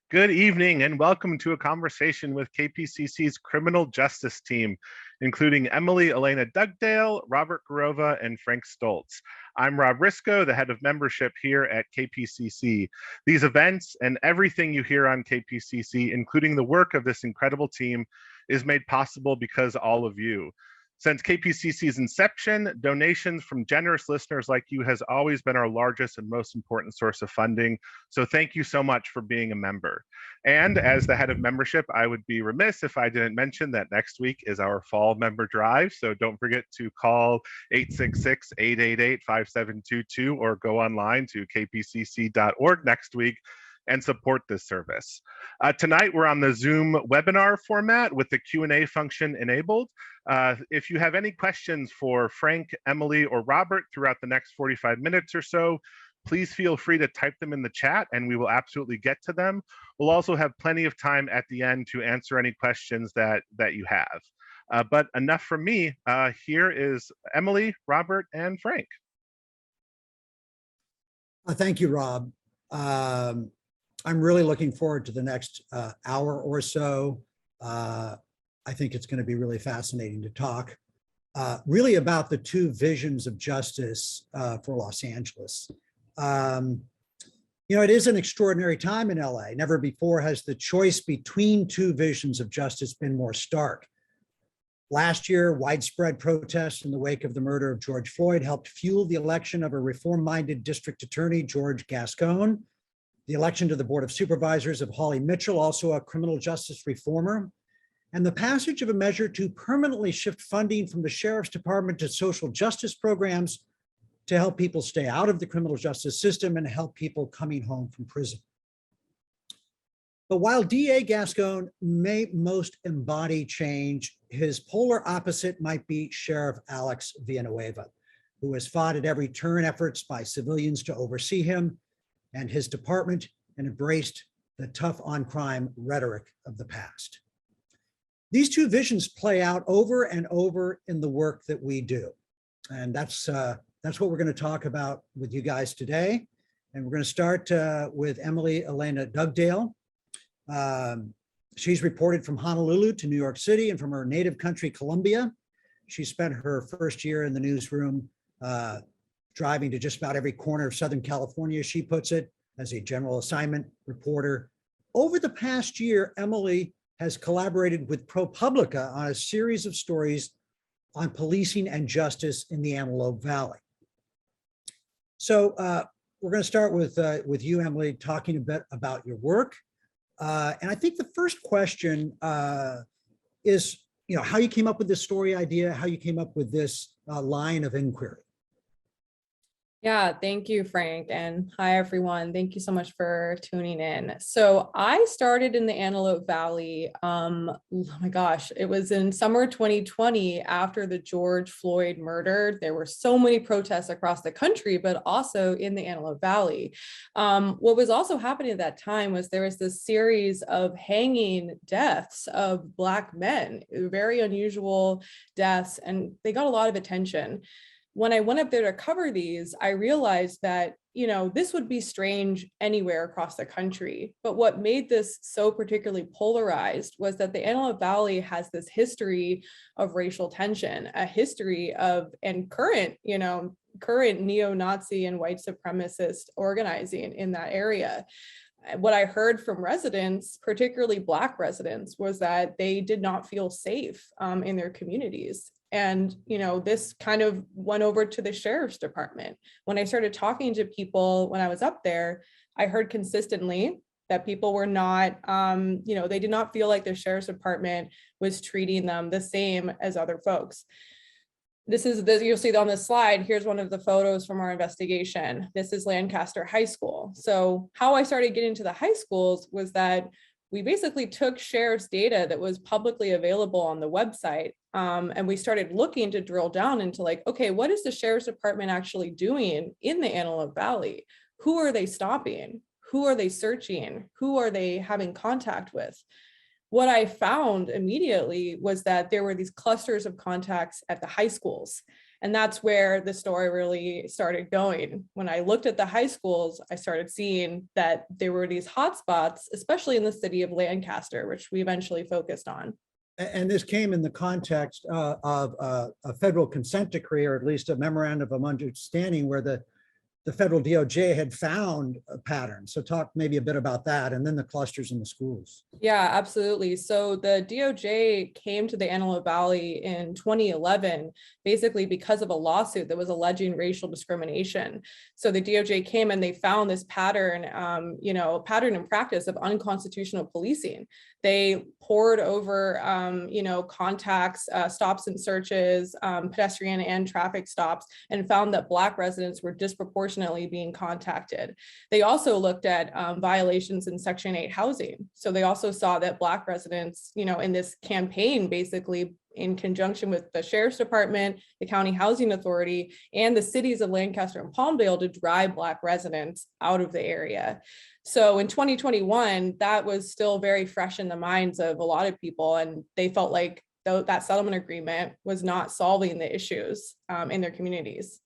Good evening and welcome to a conversation with KPCC's criminal justice team, including Emily Elena Dugdale, Robert Garrova, and Frank Stoltze. I'm Rob Risco, the head of membership here at KPCC. These events and everything you hear on KPCC, including the work of this incredible team, is made possible because all of you. Since KPCC's inception, donations from generous listeners like you has always been our largest and most important source of funding. So thank you so much for being a member. And as the head of membership, I would be remiss if I didn't mention that next week is our fall member drive. So don't forget to call 866-888-5722 or go online to kpcc.org next week and support this service. Tonight, we're on the Zoom webinar format with the Q&A function enabled. If you have any questions for Frank, Emily, or Robert throughout the next 45 minutes or so, please feel free to type them in the chat and we will absolutely get to them. We'll also have plenty of time at the end to answer any questions that you have. But enough from me. Here is Emily, Robert, and Frank. Thank you, Rob. I'm really looking forward to the next hour or so. I think it's going to be really fascinating to talk really about the two visions of justice for Los Angeles. You know, it is an extraordinary time in LA. Never before has the choice between two visions of justice been more stark. Last year, widespread protests in the wake of the murder of George Floyd helped fuel the election of a reform-minded district attorney, George Gascon. The election to the Board of Supervisors of Holly Mitchell, also a criminal justice reformer, and the passage of a measure to permanently shift funding from the Sheriff's Department to social justice programs to help people stay out of the criminal justice system and help people coming home from prison. But while DA Gascon may most embody change, his polar opposite might be Sheriff Alex Villanueva, who has fought at every turn efforts by civilians to oversee him and his department and embraced the tough on crime rhetoric of the past. These two visions play out over and over in the work that we do. And that's what we're going to talk about with you guys today. And we're going to start with Emily Elena Dugdale. She's reported from Honolulu to New York City and from her native country, Colombia. She spent her first year in the newsroom driving to just about every corner of Southern California, she puts it, as a general assignment reporter. Over the past year, Emily has collaborated with ProPublica on a series of stories on policing and justice in the Antelope Valley. So we're going to start with you, Emily, talking a bit about your work. And I think the first question is, you know, how you came up with this story idea, how you came up with this line of inquiry. Yeah, thank you, Frank. And hi, everyone. Thank you so much for tuning in. So I started in the Antelope Valley. Oh my gosh, it was in summer 2020 after the George Floyd murder. There were so many protests across the country, but also in the Antelope Valley. What was also happening at that time was there was this series of hanging deaths of Black men, very unusual deaths, and they got a lot of attention. When I went up there to cover these, I realized that, you know, this would be strange anywhere across the country. But what made this so particularly polarized was that the Antelope Valley has this history of racial tension, a history of, and current neo-Nazi and white supremacist organizing in that area. What I heard from residents, particularly Black residents, was that they did not feel safe in their communities. And, you know, this kind of went over to the sheriff's department. When I started talking to people when I was up there, I heard consistently that people were not, you know, they did not feel like the sheriff's department was treating them the same as other folks. You'll see on this slide, here's one of the photos from our investigation. This is Lancaster High School. So how I started getting to the high schools was that we basically took sheriff's data that was publicly available on the website, and we started looking to drill down into like, okay, what is the sheriff's department actually doing in the Antelope Valley? Who are they stopping? Who are they searching? Who are they having contact with? What I found immediately was that there were these clusters of contacts at the high schools. And that's where the story really started going. When I looked at the high schools, I started seeing that there were these hotspots, especially in the city of Lancaster, which we eventually focused on. And this came in the context of a federal consent decree, or at least a memorandum of understanding, where the federal DOJ had found a pattern. So talk maybe a bit about that, and then the clusters in the schools. Yeah, absolutely. So the DOJ came to the Antelope Valley in 2011, basically because of a lawsuit that was alleging racial discrimination. So the DOJ came and they found this pattern, pattern and practice of unconstitutional policing. They poured over, contacts, stops and searches, pedestrian and traffic stops, and found that Black residents were disproportionately being contacted. They also looked at violations in Section 8 housing. So they also saw that Black residents, in this campaign, basically in conjunction with the Sheriff's Department, the County Housing Authority, and the cities of Lancaster and Palmdale, to drive Black residents out of the area. So in 2021, that was still very fresh in the minds of a lot of people, and they felt like that settlement agreement was not solving the issues in their communities.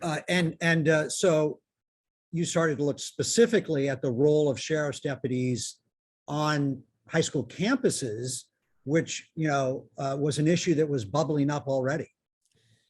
So you started to look specifically at the role of sheriff's deputies on high school campuses, which was an issue that was bubbling up already.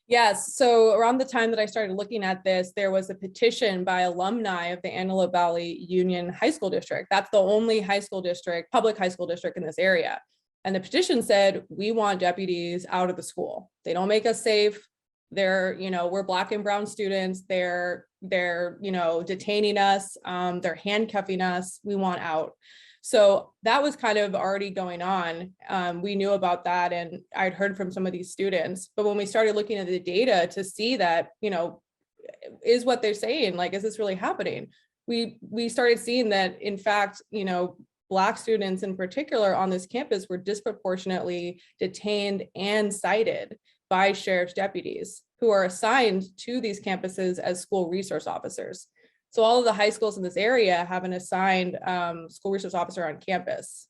Yes, so around the time that I started looking at this, there was a petition by alumni of the Antelope Valley Union High School District. That's the only public high school district in this area. And the petition said, we want deputies out of the school. They don't make us safe. We're Black and brown students. They're detaining us. They're handcuffing us. We want out. So that was kind of already going on. We knew about that, and I'd heard from some of these students. But when we started looking at the data to see that, is what they're saying, like, is this really happening? We started seeing that, in fact, Black students in particular on this campus were disproportionately detained and cited by sheriff's deputies who are assigned to these campuses as school resource officers. So all of the high schools in this area have an assigned school resource officer on campus.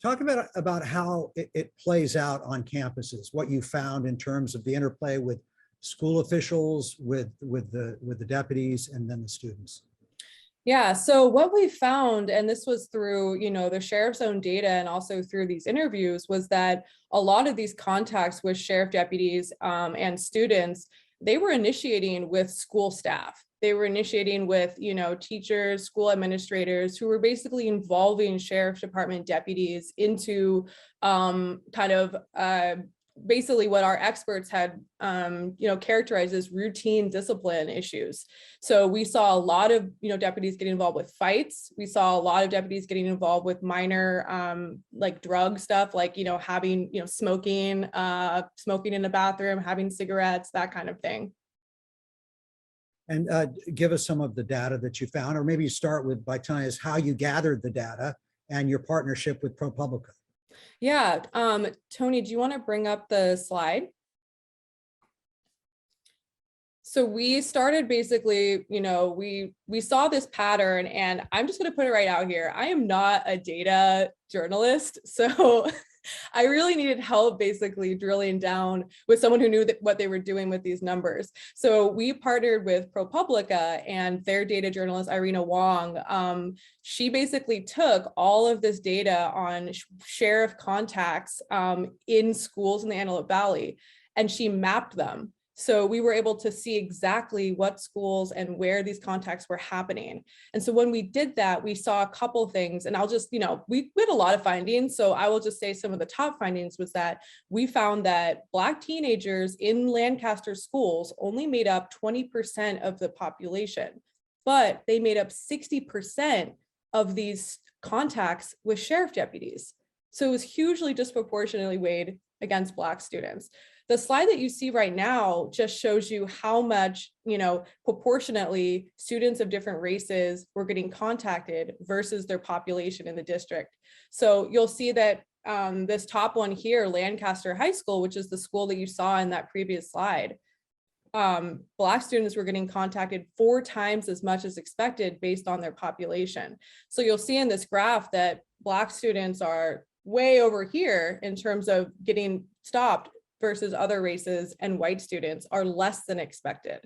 Talk about how it plays out on campuses, what you found in terms of the interplay with school officials, with the deputies, and then the students. Yeah, so what we found, and this was through, the sheriff's own data and also through these interviews, was that a lot of these contacts with sheriff deputies and students, they were initiating with school staff. They were initiating with, teachers, school administrators, who were basically involving sheriff's department deputies into basically what our experts had, characterized as routine discipline issues. So we saw a lot of, deputies getting involved with fights. We saw a lot of deputies getting involved with minor, like drug stuff, like, having, smoking in the bathroom, having cigarettes, that kind of thing. And give us some of the data that you found, or maybe start by telling us how you gathered the data and your partnership with ProPublica. Yeah, Tony, do you want to bring up the slide? So we started basically, we saw this pattern, and I'm just going to put it right out here. I am not a data journalist, so I really needed help basically drilling down with someone who knew what they were doing with these numbers. So we partnered with ProPublica and their data journalist, Irina Wong. She basically took all of this data on sheriff contacts in schools in the Antelope Valley, and she mapped them. So we were able to see exactly what schools and where these contacts were happening. And so when we did that, we saw a couple things, and I'll just, we had a lot of findings. So I will just say some of the top findings was that we found that Black teenagers in Lancaster schools only made up 20% of the population, but they made up 60% of these contacts with sheriff deputies. So it was hugely disproportionately weighed against Black students. The slide that you see right now just shows you how much, proportionately students of different races were getting contacted versus their population in the district. So you'll see that this top one here, Lancaster High School, which is the school that you saw in that previous slide, Black students were getting contacted 4 times as much as expected based on their population. So you'll see in this graph that Black students are way over here in terms of getting stopped versus other races and white students are less than expected.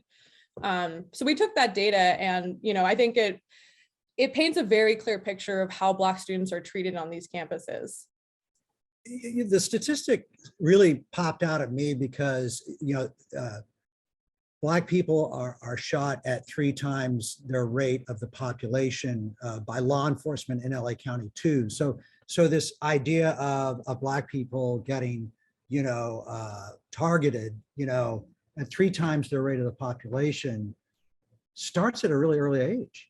So we took that data and, I think it paints a very clear picture of how Black students are treated on these campuses. The statistic really popped out at me because, Black people are shot at 3 times their rate of the population by law enforcement in LA County too. So this idea of Black people getting, targeted, at 3 times their rate of the population starts at a really early age.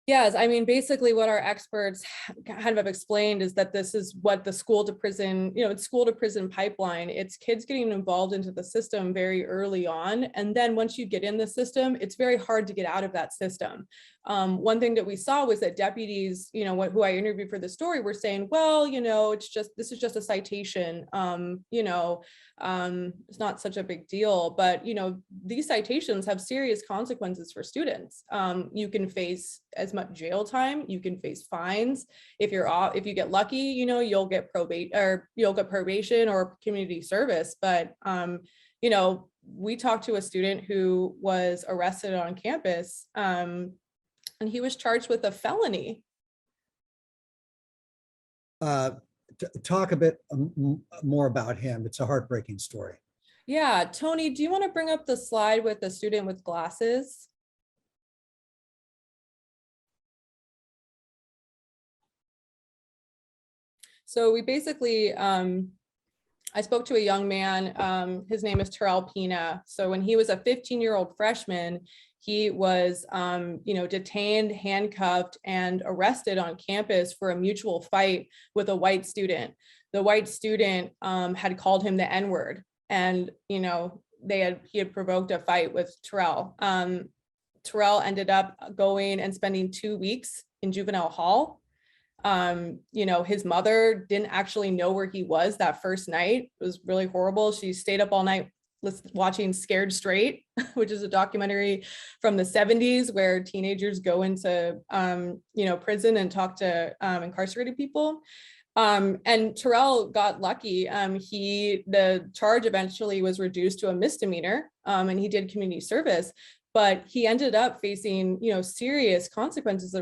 Yes, I mean, basically what our experts kind of have explained is that this is what the school to prison, it's school to prison pipeline. It's kids getting involved into the system very early on. And then once you get in the system, it's very hard to get out of that system. One thing that we saw was that deputies, who I interviewed for the story were saying, well, this is just a citation. It's not such a big deal, but these citations have serious consequences for students. You can face as much jail time, you can face fines. If you get lucky, you'll get probation or community service. But we talked to a student who was arrested on campus, and he was charged with a felony. Talk a bit more about him. It's a heartbreaking story. Yeah, Tony, do you want to bring up the slide with the student with glasses? So we basically, I spoke to a young man, his name is Terrell Pina. So when he was a 15-year-old freshman, he was, detained, handcuffed, and arrested on campus for a mutual fight with a white student. The white student had called him the N-word, and he had provoked a fight with Terrell. Terrell ended up going and spending 2 weeks in juvenile hall. His mother didn't actually know where he was that first night. It was really horrible. She stayed up all night watching Scared Straight, which is a documentary from the 70s where teenagers go into, prison and talk to incarcerated people. And Terrell got lucky. The charge eventually was reduced to a misdemeanor, and he did community service. But he ended up facing, serious consequences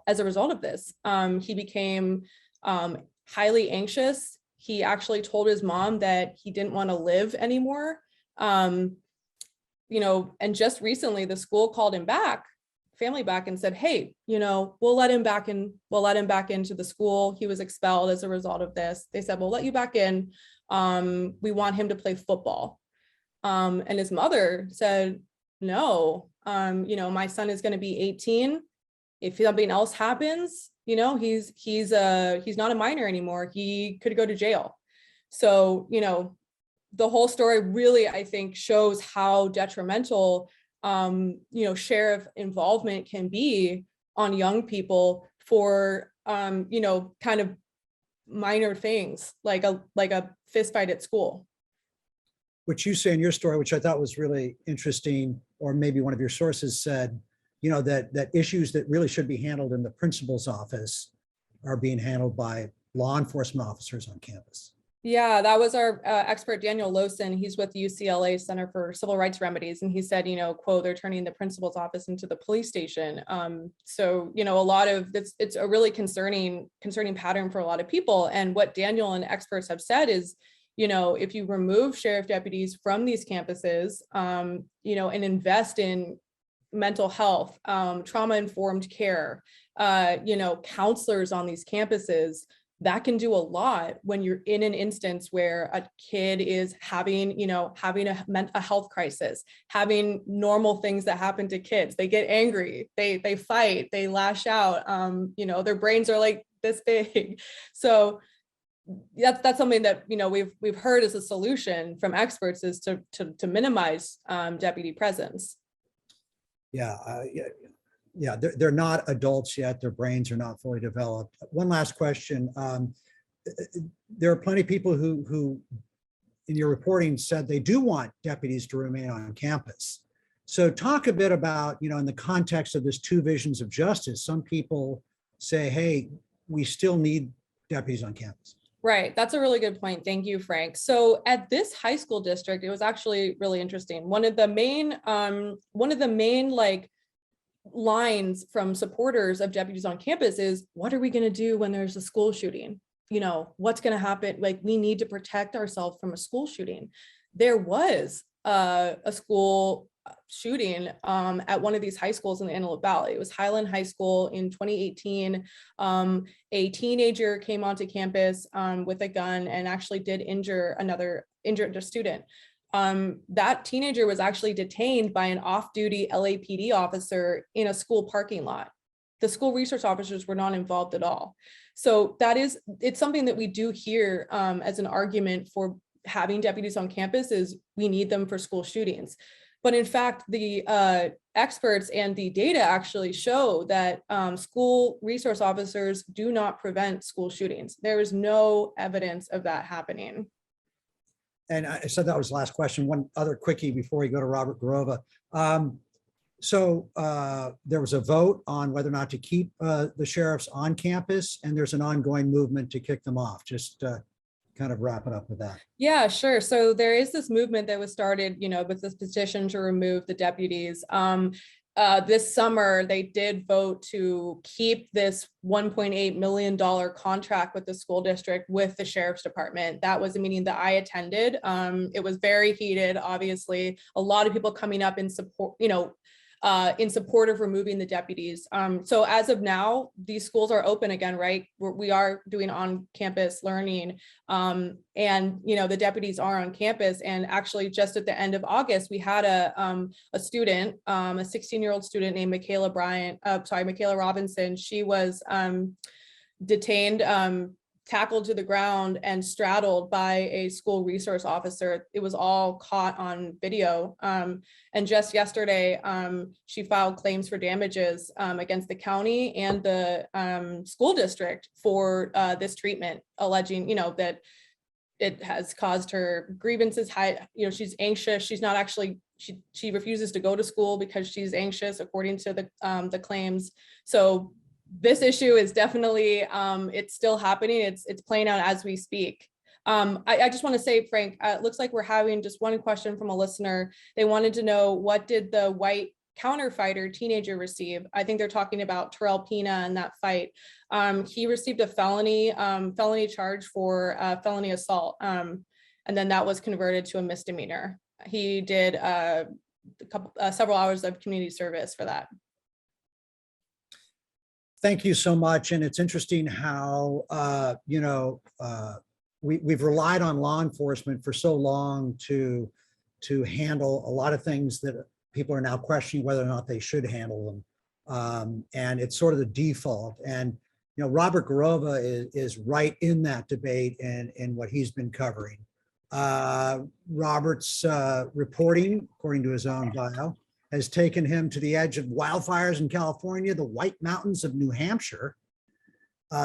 as a result of this. He became highly anxious. He actually told his mom that he didn't want to live anymore. And just recently the school called him back, family back, and said, hey, we'll let him back in. We'll let him back into the school. He was expelled as a result of this. They said, we'll let you back in. We want him to play football. And his mother said, no, my son is going to be 18. If something else happens, he's not a minor anymore. He could go to jail. So, the whole story really, I think, shows how detrimental, sheriff involvement can be on young people for, kind of minor things like a fist fight at school. What you say in your story, which I thought was really interesting, or maybe one of your sources said, that issues that really should be handled in the principal's office are being handled by law enforcement officers on campus. Yeah, that was our expert, Daniel Lowson. He's with UCLA Center for Civil Rights Remedies. And he said, quote, they're turning the principal's office into the police station. So, a lot of this, it's a really concerning pattern for a lot of people. And what Daniel and experts have said is, if you remove sheriff deputies from these campuses, and invest in mental health, trauma-informed care, counselors on these campuses, that can do a lot when you're in an instance where a kid is having a health crisis, having normal things that happen to kids. They get angry, they fight, they lash out, their brains are like this big. So that's something that we've heard as a solution from experts is to minimize deputy presence. Yeah, they're not adults yet. Their brains are not fully developed. One last question. There are plenty of people who in your reporting said they do want deputies to remain on campus. So talk a bit about, in the context of this 2 visions of justice, some people say, hey, we still need deputies on campus. Right. That's a really good point. Thank you, Frank. So at this high school district, it was actually really interesting. One of the main like lines from supporters of deputies on campus is, what are we going to do when there's a school shooting? You know, what's going to happen? Like, we need to protect ourselves from a school shooting. There was a school shooting at one of these high schools in the Antelope Valley. It was Highland High School in 2018. A teenager came onto campus with a gun and actually did injure a student. That teenager was actually detained by an off-duty LAPD officer in a school parking lot. The school resource officers were not involved at all. So it's something that we do hear as an argument for having deputies on campus, is we need them for school shootings. But in fact, the experts and the data actually show that school resource officers do not prevent school shootings. There is no evidence of that happening. And I said that was the last question. One other quickie before we go to Robert Garrova. So there was a vote on whether or not to keep the sheriffs on campus, and there's an ongoing movement to kick them off. Just kind of wrap it up with that. Yeah, sure. So there is this movement that was started, with this petition to remove the deputies. This summer, they did vote to keep this $1.8 million contract with the school district with the sheriff's department. That was a meeting that I attended. It was very heated, obviously. A lot of people coming up in support, in support of removing the deputies. So as of now, these schools are open again, right? We are doing on-campus learning, and the deputies are on campus. And actually, just at the end of August, we had a student, a 16-year-old student named Michaela Robinson. She was detained, tackled to the ground and straddled by a school resource officer. It was all caught on video. And just yesterday, she filed claims for damages against the county and the school district for this treatment, alleging, that it has caused her grievances high. She's anxious. She's not actually, she refuses to go to school because she's anxious, according to the claims. So this issue is definitely, it's still happening. It's playing out as we speak. I just want to say, Frank, it looks like we're having just one question from a listener. They wanted to know, what did the white counterfighter teenager receive? I think they're talking about Terrell Pina and that fight. He received a felony charge for felony assault. And then that was converted to a misdemeanor. He did several hours of community service for that. Thank you so much. And it's interesting how, we've relied on law enforcement for so long to handle a lot of things that people are now questioning whether or not they should handle them. And it's sort of the default. And, Robert Garrova is right in that debate and what he's been covering. Robert's reporting, according to his own bio, has taken him to the edge of wildfires in California, the White Mountains of New Hampshire,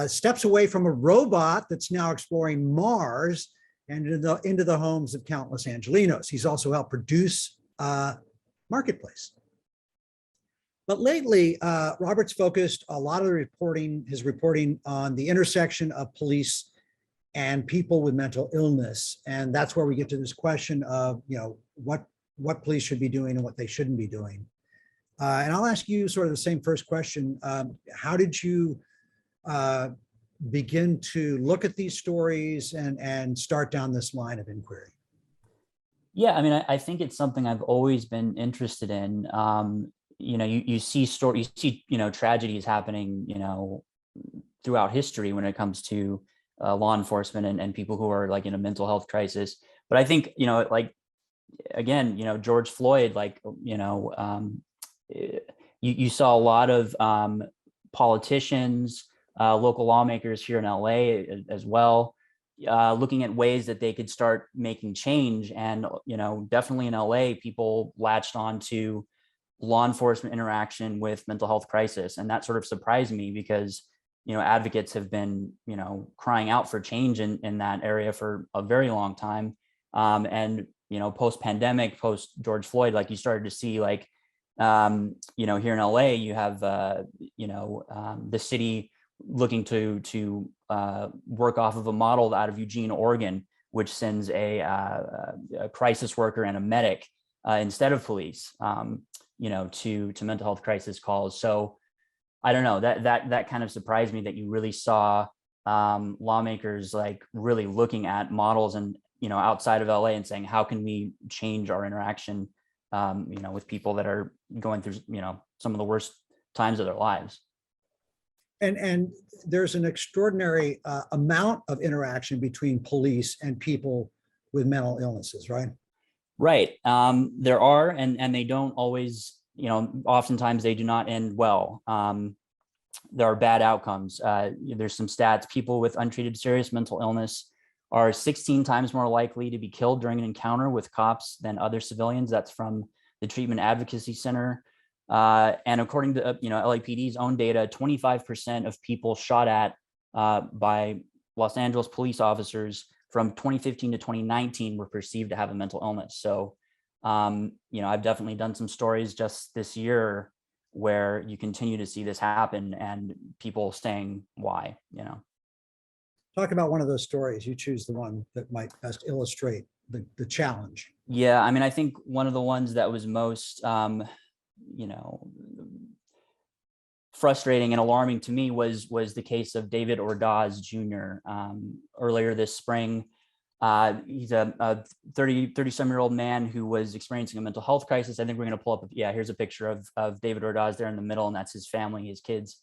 steps away from a robot that's now exploring Mars and into the homes of countless Angelinos. He's also helped produce Marketplace. But lately, Robert's focused a lot of his reporting on the intersection of police and people with mental illness. And that's where we get to this question of, what police should be doing and what they shouldn't be doing. And I'll ask you sort of the same first question. How did you begin to look at these stories and start down this line of inquiry? Yeah, I mean, I think it's something I've always been interested in. You see tragedies happening, throughout history when it comes to law enforcement and people who are like in a mental health crisis. But I think, again, George Floyd, you saw a lot of politicians, local lawmakers here in LA as well, looking at ways that they could start making change. And, definitely in LA, people latched on to law enforcement interaction with mental health crisis. And that sort of surprised me because, advocates have been, crying out for change in that area for a very long time. And post-pandemic, post George Floyd, you started to see here in LA, you have, the city looking to work off of a model out of Eugene, Oregon, which sends a crisis worker and a medic instead of police, to mental health crisis calls. So I don't know, that kind of surprised me that you really saw lawmakers like really looking at models and outside of LA and saying, how can we change our interaction with people that are going through some of the worst times of their lives. And there's an extraordinary amount of interaction between police and people with mental illnesses, right? Right. There are, and they don't always, oftentimes they do not end well. There are bad outcomes. There's some stats. People with untreated serious mental illness are 16 times more likely to be killed during an encounter with cops than other civilians. That's from the Treatment Advocacy Center. And according to LAPD's own data, 25% of people shot at by Los Angeles police officers from 2015 to 2019 were perceived to have a mental illness. So, I've definitely done some stories just this year where you continue to see this happen and people saying why. Talk about one of those stories. You choose the one that might best illustrate the challenge. Yeah, I mean, I think one of the ones that was most frustrating and alarming to me was the case of David Ordaz Jr. Earlier this spring. He's a 30-some-year-old man who was experiencing a mental health crisis. I think we're going to pull up. Yeah, here's a picture of David Ordaz there in the middle, and that's his family, his kids.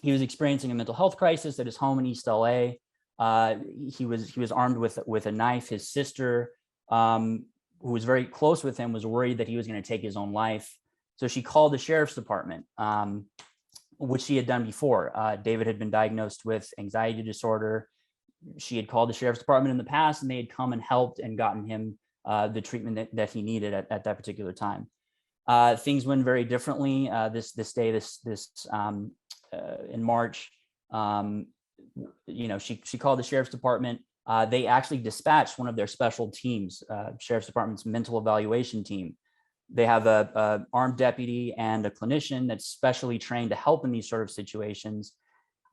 He was experiencing a mental health crisis at his home in East LA. He was armed with a knife. His sister, who was very close with him, was worried that he was going to take his own life. So she called the sheriff's department, which she had done before. David had been diagnosed with anxiety disorder. She had called the sheriff's department in the past, and they had come and helped and gotten him the treatment that he needed at that particular time. Things went very differently this day, in March. She called the sheriff's department. They actually dispatched one of their special teams, sheriff's department's mental evaluation team. They have a armed deputy and a clinician that's specially trained to help in these sort of situations.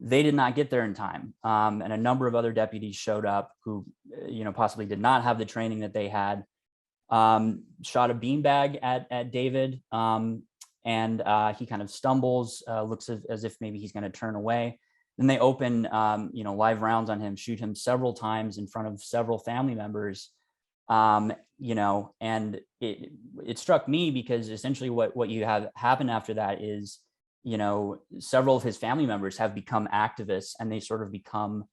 They did not get there in time. And a number of other deputies showed up who, possibly did not have the training that they had, shot a beanbag at David. And he kind of stumbles, looks as if maybe he's going to turn away. Then they open, live rounds on him, shoot him several times in front of several family members. And it struck me because essentially what you have happen after that is, several of his family members have become activists, and they sort of become,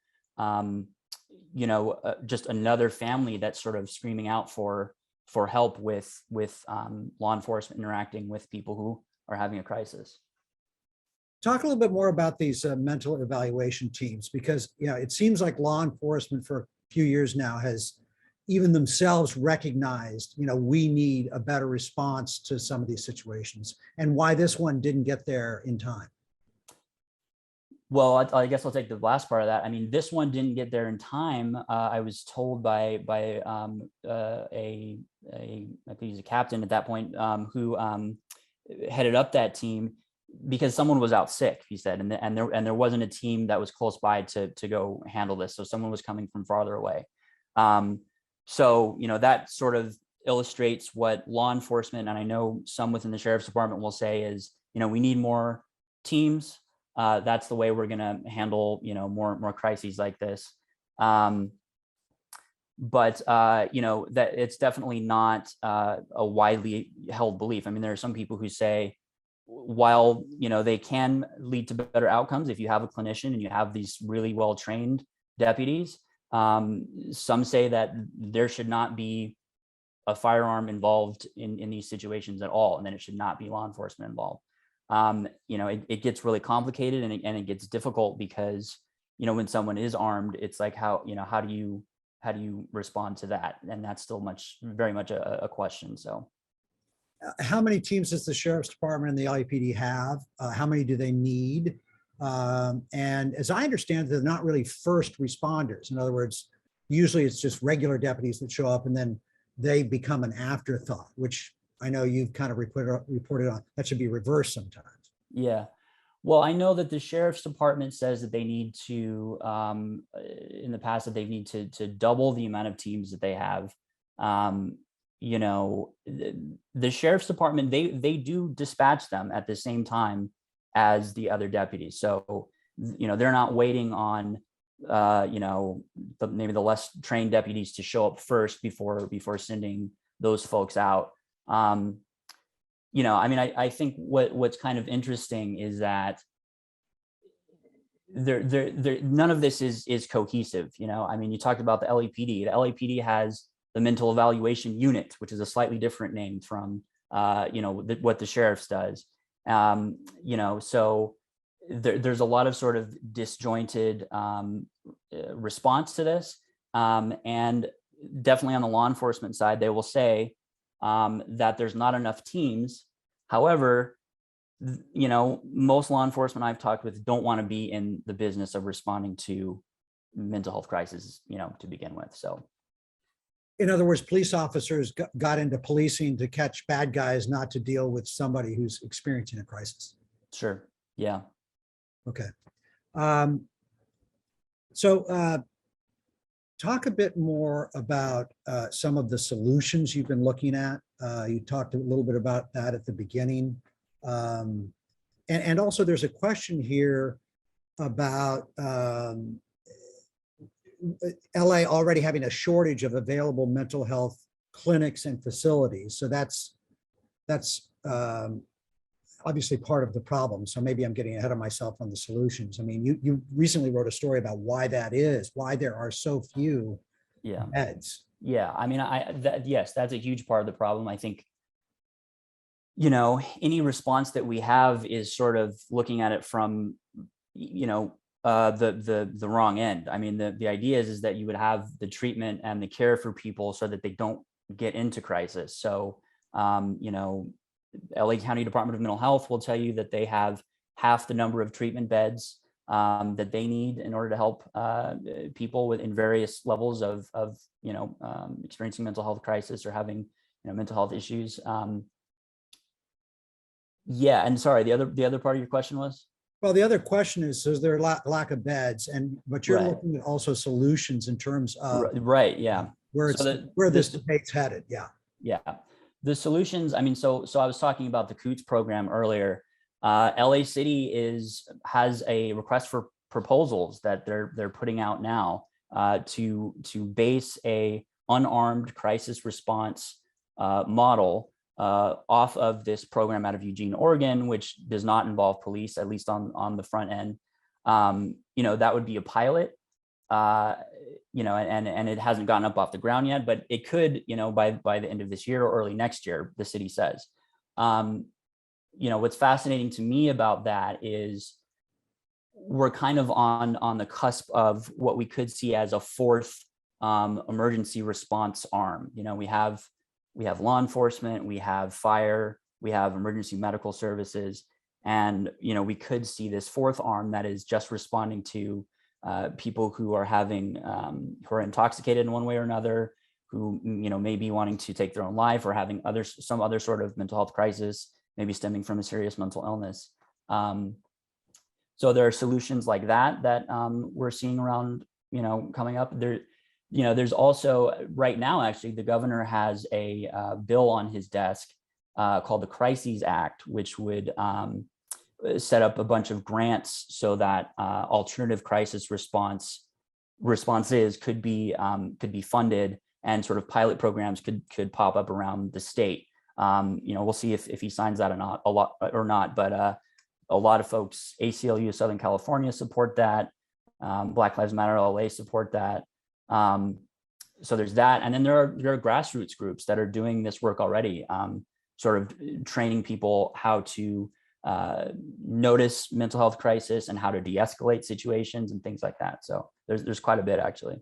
just another family that's sort of screaming out for help with law enforcement interacting with people who are having a crisis. Talk a little bit more about these mental evaluation teams, because it seems like law enforcement for a few years now has even themselves recognized, we need a better response to some of these situations, and why this one didn't get there in time. Well, I guess I'll take the last part of that. I mean, this one didn't get there in time. I was told by I think he's a captain at that point, who headed up that team, because someone was out sick, he said, and there wasn't a team that was close by to go handle this. So someone was coming from farther away. So, that sort of illustrates what law enforcement, and I know some within the sheriff's department will say is, we need more teams. That's the way we're going to handle, more crises like this. But that it's definitely not a widely held belief. I mean, there are some people who say, while, they can lead to better outcomes if you have a clinician and you have these really well-trained deputies, some say that there should not be a firearm involved in these situations at all, and then it should not be law enforcement involved. It gets really complicated, and it gets difficult because, when someone is armed, it's like how do you respond to that? And that's still very much a question. So how many teams does the sheriff's department and the LAPD have? How many do they need? And as I understand, they're not really first responders. In other words, usually it's just regular deputies that show up, and then they become an afterthought, which I know you've kind of reported on. That should be reversed sometimes. Yeah. Well, I know that the sheriff's department says that they need to, in the past, that they need to double the amount of teams that they have. You know, the sheriff's department, they do dispatch them at the same time as the other deputies. So, you know, they're not waiting on, you know, maybe the less trained deputies to show up first before sending those folks out. You know, I mean, I think what's kind of interesting is that none of this is cohesive. You know, I mean, you talked about the LAPD. The LAPD has the mental evaluation unit, which is a slightly different name from, you know, what the sheriff's does. You know, so there's a lot of sort of disjointed response to this. And definitely on the law enforcement side, they will say that there's not enough teams. However, you know, most law enforcement I've talked with don't want to be in the business of responding to mental health crises, you know, to begin with. So, in other words, police officers got into policing to catch bad guys, not to deal with somebody who's experiencing a crisis. sure. Yeah. Okay. Talk a bit more about some of the solutions you've been looking at. You talked a little bit about that at the beginning. And also there's a question here about LA already having a shortage of available mental health clinics and facilities. So that's obviously part of the problem. So maybe I'm getting ahead of myself on the solutions. I mean, you recently wrote a story about why that is, why there are so few beds. Yeah. I mean, yes, that's a huge part of the problem. I think, you know, any response that we have is sort of looking at it from, you know, the wrong end. I mean, the idea is that you would have the treatment and the care for people so that they don't get into crisis. So, you know, LA County Department of Mental Health will tell you that they have half the number of treatment beds that they need in order to help people in various levels of you know, experiencing mental health crisis or having, you know, mental health issues. Yeah, and sorry, the other part of your question was? Well, the other question is there lack of beds, but you're looking at also solutions in terms of right, yeah, where this debate's headed. Yeah. Yeah. The solutions, I mean, so I was talking about the COOTS program earlier. LA City has a request for proposals that they're putting out now to base a unarmed crisis response model off of this program out of Eugene, Oregon, which does not involve police, at least on the front end. You know, that would be a pilot. You know, and it hasn't gotten up off the ground yet, but it could, you know, by the end of this year or early next year, the city says. You know, what's fascinating to me about that is we're kind of on the cusp of what we could see as a fourth emergency response arm. You know, we have law enforcement, we have fire, we have emergency medical services, and, you know, we could see this fourth arm that is just responding to people who are having, who are intoxicated in one way or another, who, you know, may be wanting to take their own life or having some other sort of mental health crisis, maybe stemming from a serious mental illness. So there are solutions like that we're seeing around, you know, coming up there. You know, there's also right now, actually, the governor has a bill on his desk called the Crises Act, which would set up a bunch of grants so that alternative crisis responses could be funded, and sort of pilot programs could pop up around the state. You know, we'll see if he signs that or not, but a lot of folks, ACLU of Southern California support that. Black Lives Matter LA support that. So there's that, and then there are grassroots groups that are doing this work already, sort of training people how to notice mental health crisis and how to de-escalate situations and things like that. So there's quite a bit, actually.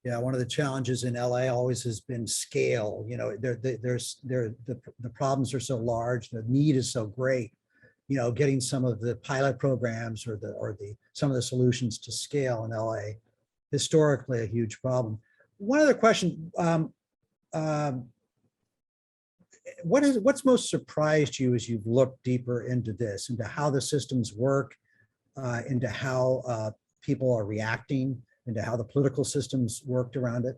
Yeah, one of the challenges in LA always has been scale. You know, the problems are so large, the need is so great. You know, getting some of the pilot programs or some of the solutions to scale in LA, historically a huge problem. One other question. what's most surprised you as you've looked deeper into this, into how the systems work, into how people are reacting, into how the political systems worked around it?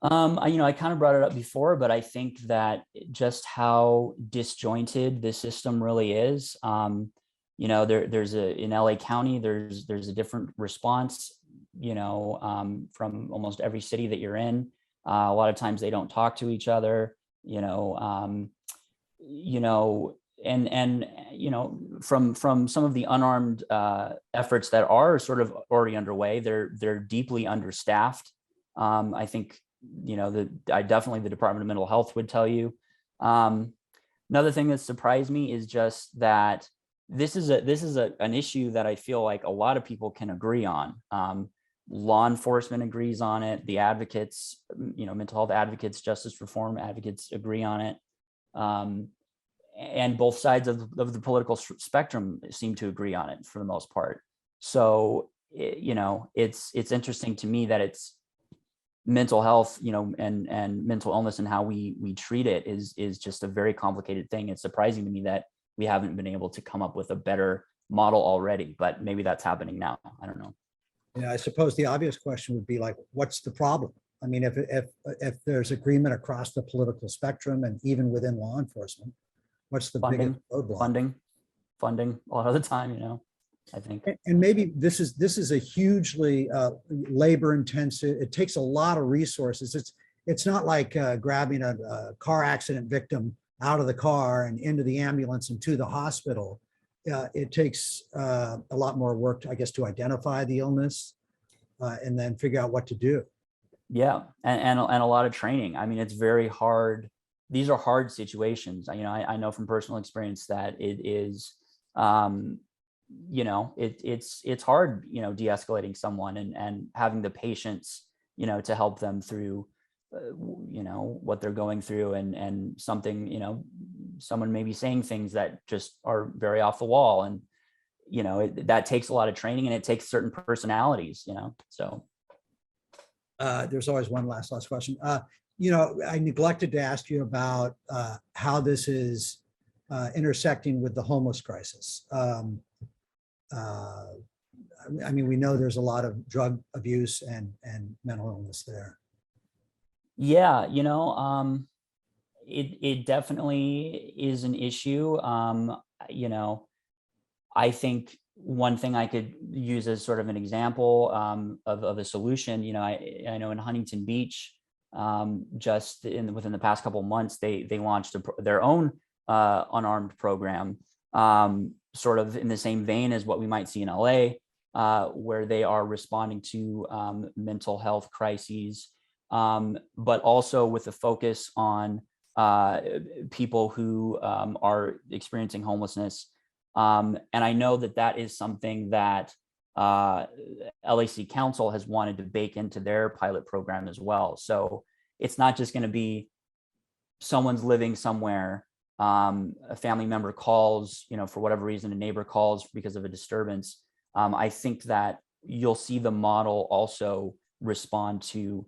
I kind of brought it up before, but I think that just how disjointed this system really is. There's in LA County, there's a different response, from almost every city that you're in. A lot of times they don't talk to each other, from some of the unarmed efforts that are sort of already underway, they're deeply understaffed. I think, definitely the Department of Mental Health would tell you. Another thing that surprised me is just that this is an issue that I feel like a lot of people can agree on. Law enforcement agrees on it. The advocates, mental health advocates, justice reform advocates agree on it. And both sides of the political spectrum seem to agree on it for the most part. So, it's interesting to me that it's mental health, and mental illness and how we treat it is just a very complicated thing. It's surprising to me that we haven't been able to come up with a better model already, but maybe that's happening now. I don't know. Yeah, I suppose the obvious question would be like, what's the problem? I mean, if there's agreement across the political spectrum and even within law enforcement, what's the biggest roadblock? Funding a lot of the time, I think. And maybe this is a hugely labor intensive. It takes a lot of resources. It's not like grabbing a car accident victim out of the car and into the ambulance and to the hospital. It takes a lot more work, I guess, to identify the illness and then figure out what to do. Yeah, and a lot of training. I mean, it's very hard. These are hard situations. I know from personal experience that it is, it's hard, de-escalating someone and having the patience, to help them through, what they're going through and something, someone may be saying things that just are very off the wall, and that takes a lot of training, and it takes certain personalities, so. There's always one last question. I neglected to ask you about how this is intersecting with the homeless crisis. I mean, we know there's a lot of drug abuse and mental illness there. Yeah, it definitely is an issue. I think one thing I could use as sort of an example of a solution, I know in Huntington Beach, just within the past couple of months, they launched their own unarmed program, sort of in the same vein as what we might see in LA, where they are responding to mental health crises, but also with a focus on people who are experiencing homelessness. And I know that is something that LAC Council has wanted to bake into their pilot program as well. So it's not just going to be someone's living somewhere, a family member calls, for whatever reason, a neighbor calls because of a disturbance. I think that you'll see the model also respond to,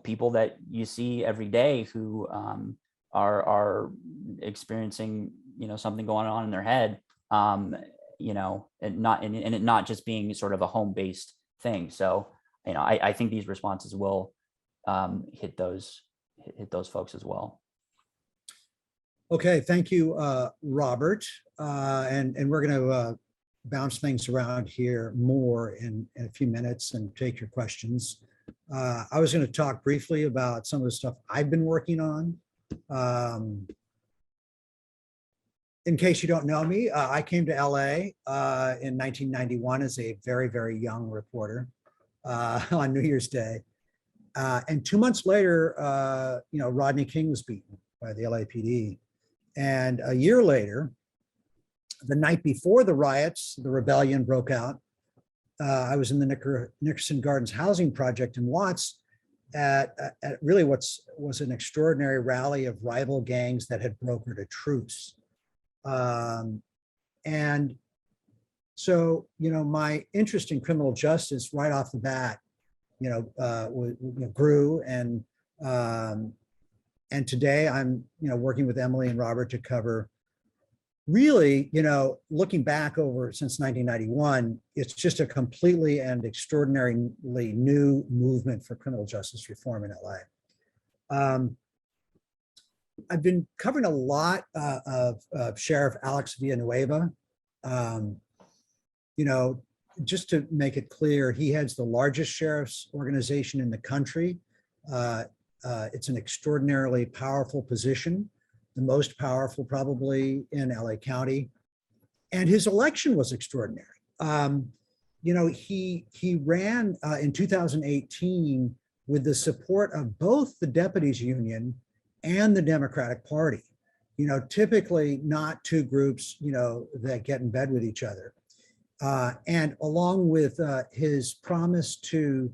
people that you see every day who are experiencing, something going on in their head, and it not just being sort of a home-based thing. So, I think these responses will hit those folks as well. Okay, thank you, Robert. And we're going to bounce things around here more in a few minutes and take your questions. I was going to talk briefly about some of the stuff I've been working on. In case you don't know me, I came to LA in 1991 as a very, very young reporter on New Year's Day. And 2 months later, Rodney King was beaten by the LAPD. And a year later, the night before the riots, the rebellion broke out. I was in the Nickerson Gardens housing project in Watts at really was an extraordinary rally of rival gangs that had brokered a truce. And so, my interest in criminal justice right off the bat, grew, and And today I'm, working with Emily and Robert to cover really, looking back over since 1991, it's just a completely and extraordinarily new movement for criminal justice reform in LA. I've been covering a lot of Sheriff Alex Villanueva. Just to make it clear, he heads the largest sheriff's organization in the country. It's an extraordinarily powerful position, the most powerful probably in LA County. And his election was extraordinary. He ran in 2018 with the support of both the deputies union and the Democratic Party. Typically not two groups, that get in bed with each other. And along with his promise to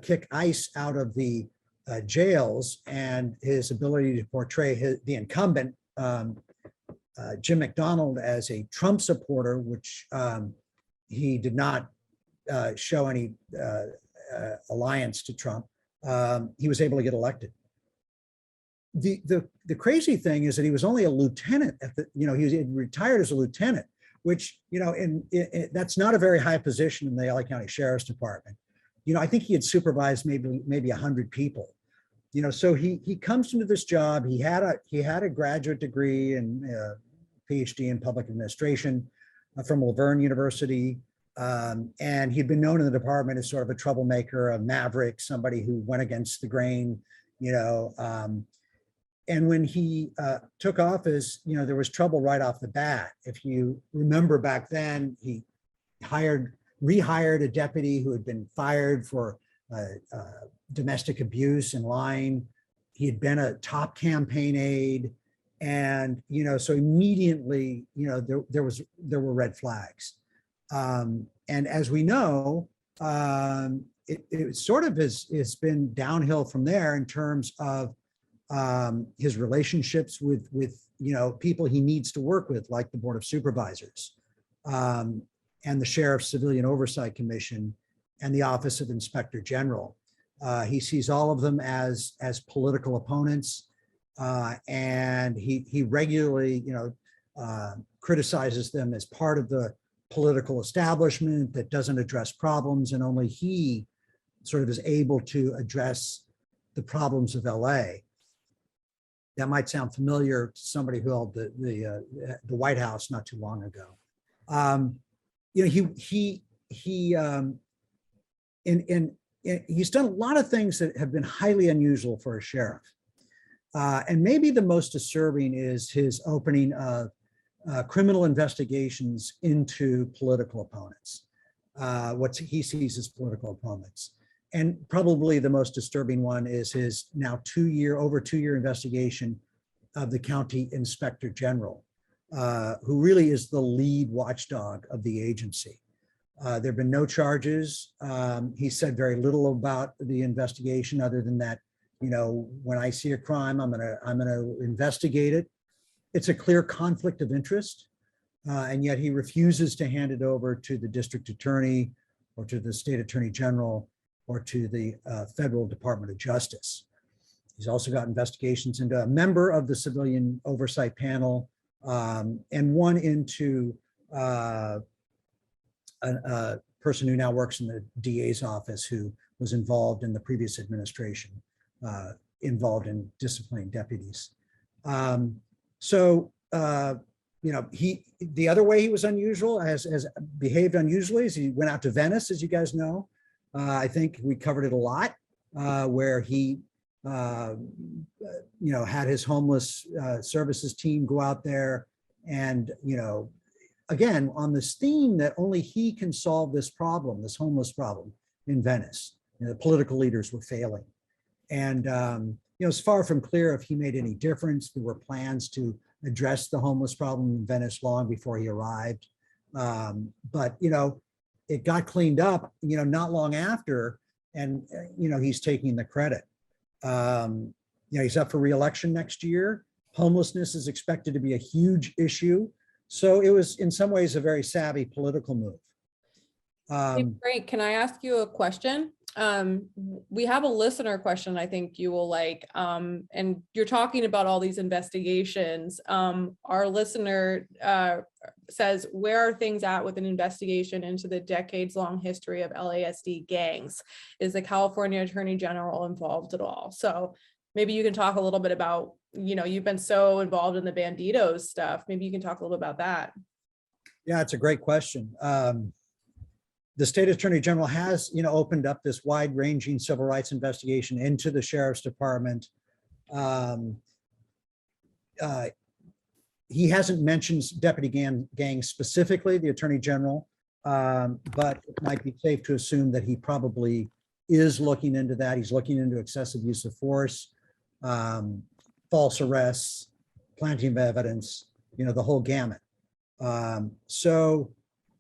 kick ICE out of the jails and his ability to portray the incumbent, Jim McDonald, as a Trump supporter, which he did not show any alliance to Trump, he was able to get elected. The crazy thing is that he was only a lieutenant at the, he was retired as a lieutenant, which, that's not a very high position in the LA County Sheriff's Department. I think he had supervised maybe 100 people. So he comes into this job. He had a graduate degree and PhD in public administration from Laverne University. And he'd been known in the department as sort of a troublemaker, a maverick, somebody who went against the grain, and when he took office, there was trouble right off the bat. If you remember back then, he rehired a deputy who had been fired for domestic abuse and lying. He had been a top campaign aide. And, so immediately, there were red flags. And as we know, it sort of has been downhill from there in terms of his relationships with people he needs to work with, like the Board of Supervisors and the Sheriff's Civilian Oversight Commission and the Office of Inspector General. He sees all of them as political opponents, and he regularly criticizes them as part of the political establishment that doesn't address problems, and only he sort of is able to address the problems of LA. That might sound familiar to somebody who held the White House not too long ago. He's done a lot of things that have been highly unusual for a sheriff. And maybe the most disturbing is his opening of criminal investigations into political opponents, what he sees as political opponents. And probably the most disturbing one is his now over two-year investigation of the county inspector general, who really is the lead watchdog of the agency. There have been no charges. He said very little about the investigation other than that, when I see a crime, I'm gonna investigate it. It's a clear conflict of interest, and yet he refuses to hand it over to the district attorney or to the state attorney general or to the federal Department of Justice. He's also got investigations into a member of the civilian oversight panel, and one into a person who now works in the DA's office who was involved in the previous administration, involved in disciplining deputies. The other way he was unusual, has behaved unusually, is he went out to Venice, as you guys know. I think we covered it a lot, where he, had his homeless services team go out there and, again, on this theme that only he can solve this problem, this homeless problem in Venice. The political leaders were failing. And, it's far from clear if he made any difference. There were plans to address the homeless problem in Venice long before he arrived. But, it got cleaned up, not long after, and, he's taking the credit. He's up for re-election next year. Homelessness is expected to be a huge issue. So it was in some ways a very savvy political move. Hey, Frank, can I ask you a question? We have a listener question I think you will like, and you're talking about all these investigations. Our listener says, where are things at with an investigation into the decades-long history of LASD gangs? Is the California Attorney General involved at all? So maybe you can talk a little bit about, you've been so involved in the Banditos stuff. Maybe you can talk a little bit about that. Yeah, it's a great question. The state attorney general has, opened up this wide-ranging civil rights investigation into the sheriff's department. He hasn't mentioned deputy gangs specifically, the attorney general, but it might be safe to assume that he probably is looking into that. He's looking into excessive use of force, false arrests, planting of evidence, the whole gamut. So,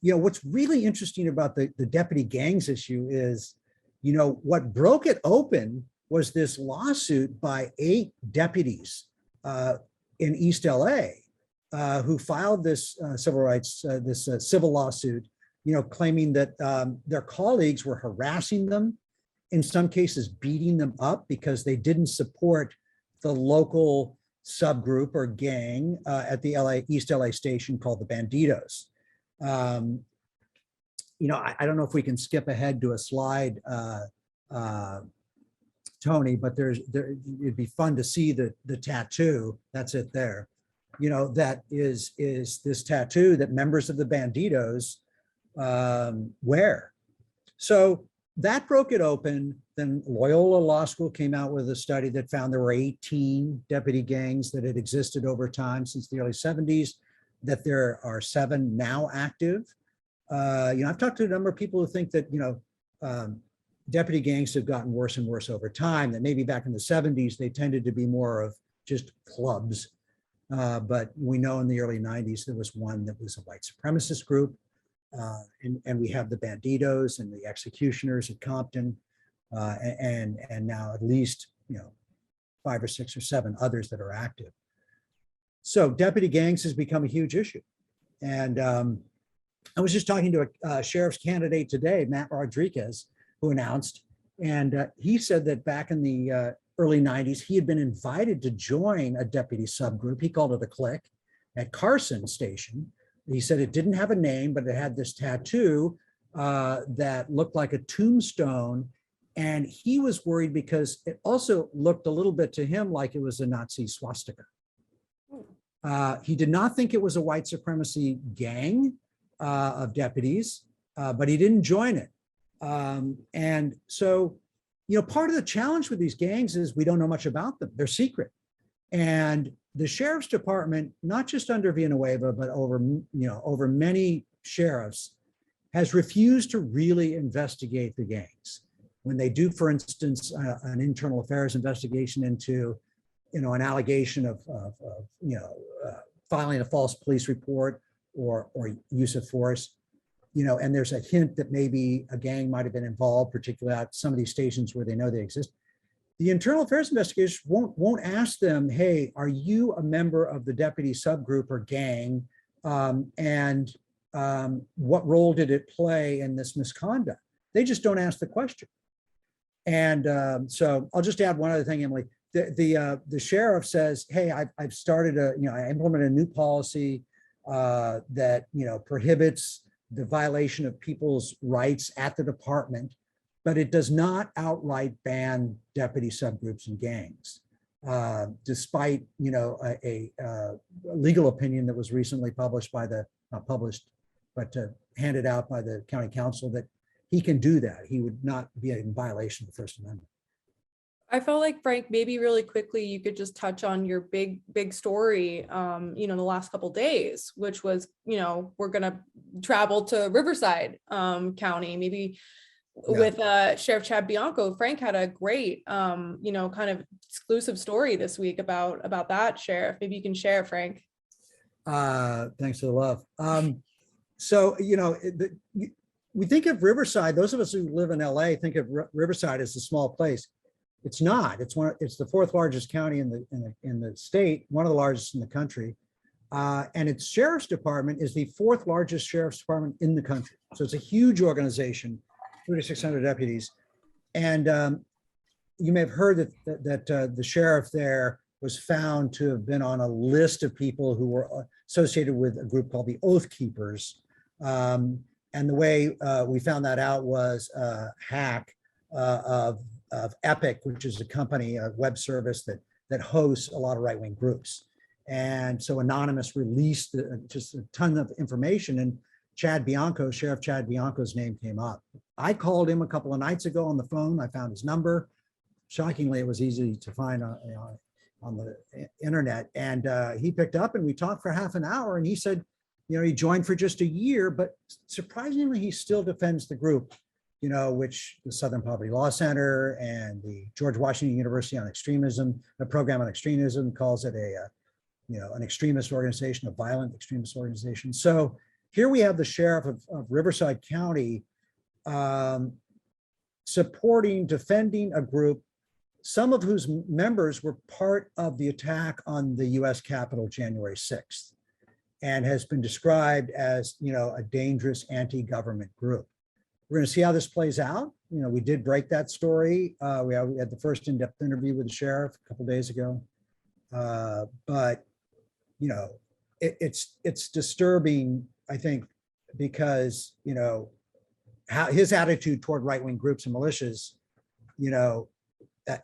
what's really interesting about the deputy gangs issue is, what broke it open was this lawsuit by 8 deputies in East LA who filed this civil rights, civil lawsuit, claiming that their colleagues were harassing them, in some cases beating them up because they didn't support the local subgroup or gang at the East LA station called the Banditos. I don't know if we can skip ahead to a slide, Tony, but it'd be fun to see the tattoo. That's it there. That is this tattoo that members of the Banditos wear. So that broke it open. Then Loyola Law School came out with a study that found there were 18 deputy gangs that had existed over time since the early 70s, that there are 7 now active. I've talked to a number of people who think that, deputy gangs have gotten worse and worse over time, that maybe back in the 70s, they tended to be more of just clubs. But we know in the early 90s, there was one that was a white supremacist group. And we have the Banditos and the executioners at Compton, and now at least 5 or 6 or 7 others that are active. So deputy gangs has become a huge issue. And I was just talking to a sheriff's candidate today, Matt Rodriguez, who announced, and he said that back in the early 90s, he had been invited to join a deputy subgroup. He called it a clique at Carson Station. He said it didn't have a name, but it had this tattoo that looked like a tombstone. And he was worried because it also looked a little bit to him like it was a Nazi swastika. He did not think it was a white supremacy gang of deputies, but he didn't join it. And so, part of the challenge with these gangs is we don't know much about them. They're secret. And the sheriff's department, not just under Villanueva, but over many sheriffs, has refused to really investigate the gangs. When they do, for instance, an internal affairs investigation into, an allegation of filing a false police report or use of force, and there's a hint that maybe a gang might have been involved, particularly at some of these stations where they know they exist. The internal affairs investigators won't ask them, hey, are you a member of the deputy subgroup or gang? And what role did it play in this misconduct? They just don't ask the question. And so I'll just add one other thing, Emily. The sheriff says, hey, I've started I implemented a new policy that, prohibits the violation of people's rights at the department, but it does not outright ban deputy subgroups and gangs, despite, a legal opinion that was recently published by not published, but handed out by the county council that he can do that. He would not be in violation of the First Amendment. I felt like, Frank, maybe really quickly, you could just touch on your big story, the last couple of days, which was, we're going to travel to Riverside County, maybe with Sheriff Chad Bianco. Frank had a great, kind of exclusive story this week about that, Sheriff. Maybe you can share, Frank. Thanks for the love. So, we think of Riverside, those of us who live in LA think of Riverside as a small place. It's not. It's the 4th largest county in the state, one of the largest in the country, and its sheriff's department is the 4th largest sheriff's department in the country. So it's a huge organization, 3,600 deputies. And you may have heard that the sheriff there was found to have been on a list of people who were associated with a group called the Oath Keepers. And the way we found that out was a hack of Epic, which is a company, a web service that hosts a lot of right-wing groups. And so Anonymous released just a ton of information, and Sheriff Chad Bianco's name came up. I called him a couple of nights ago on the phone. I found his number. Shockingly, it was easy to find on the internet. And he picked up and we talked for half an hour, and he said, he joined for just a year, but surprisingly, he still defends the group, which the Southern Poverty Law Center and the George Washington University on Extremism, the program on extremism, calls it an extremist organization, a violent extremist organization. So here we have the sheriff of Riverside County defending a group, some of whose members were part of the attack on the US Capitol January 6th, and has been described as, a dangerous anti-government group. We're going to see how this plays out. We did break that story. We had the first in-depth interview with the sheriff a couple of days ago. But it's disturbing, I think, because, how his attitude toward right-wing groups and militias,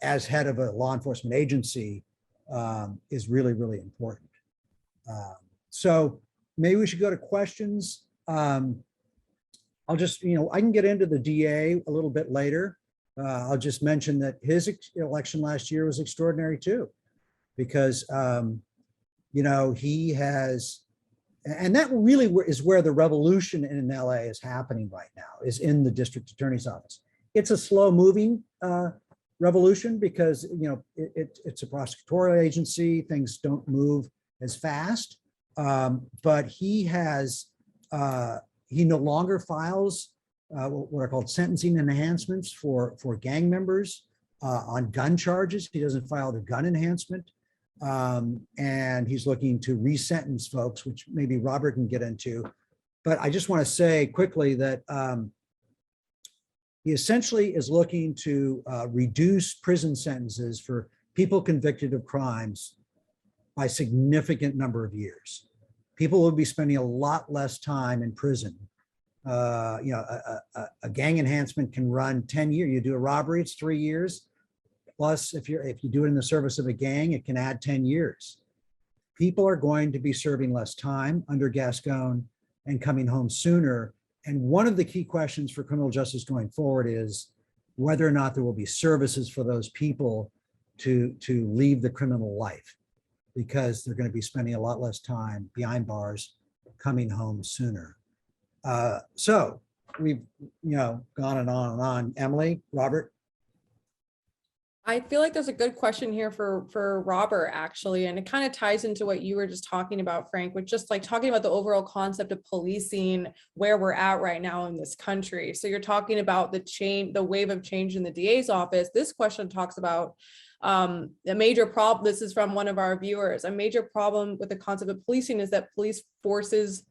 as head of a law enforcement agency, is really, really important. So maybe we should go to questions. I'll just, I can get into the DA a little bit later. I'll just mention that his election last year was extraordinary too, because, he has, and that really is where the revolution in LA is happening right now, is in the district attorney's office. It's a slow moving revolution because, it's a prosecutorial agency. Things don't move as fast. But he has, he no longer files what are called sentencing enhancements for gang members on gun charges. He doesn't file the gun enhancement. And he's looking to resentence folks, which maybe Robert can get into. But I just want to say quickly that he essentially is looking to reduce prison sentences for people convicted of crimes by a significant number of years. People will be spending a lot less time in prison. A gang enhancement can run 10 years. You do a robbery, it's 3 years. Plus, if you do it in the service of a gang, it can add 10 years. People are going to be serving less time under Gascon and coming home sooner. And one of the key questions for criminal justice going forward is whether or not there will be services for those people to leave the criminal life, because they're going to be spending a lot less time behind bars, coming home sooner. So we've gone and on and on. Emily, Robert? I feel like there's a good question here for Robert, actually, and it kind of ties into what you were just talking about, Frank, with just like talking about the overall concept of policing, where we're at right now in this country. So you're talking about the wave of change in the DA's office. This question talks about a major problem. This is from one of our viewers. A major problem with the concept of policing is that police forces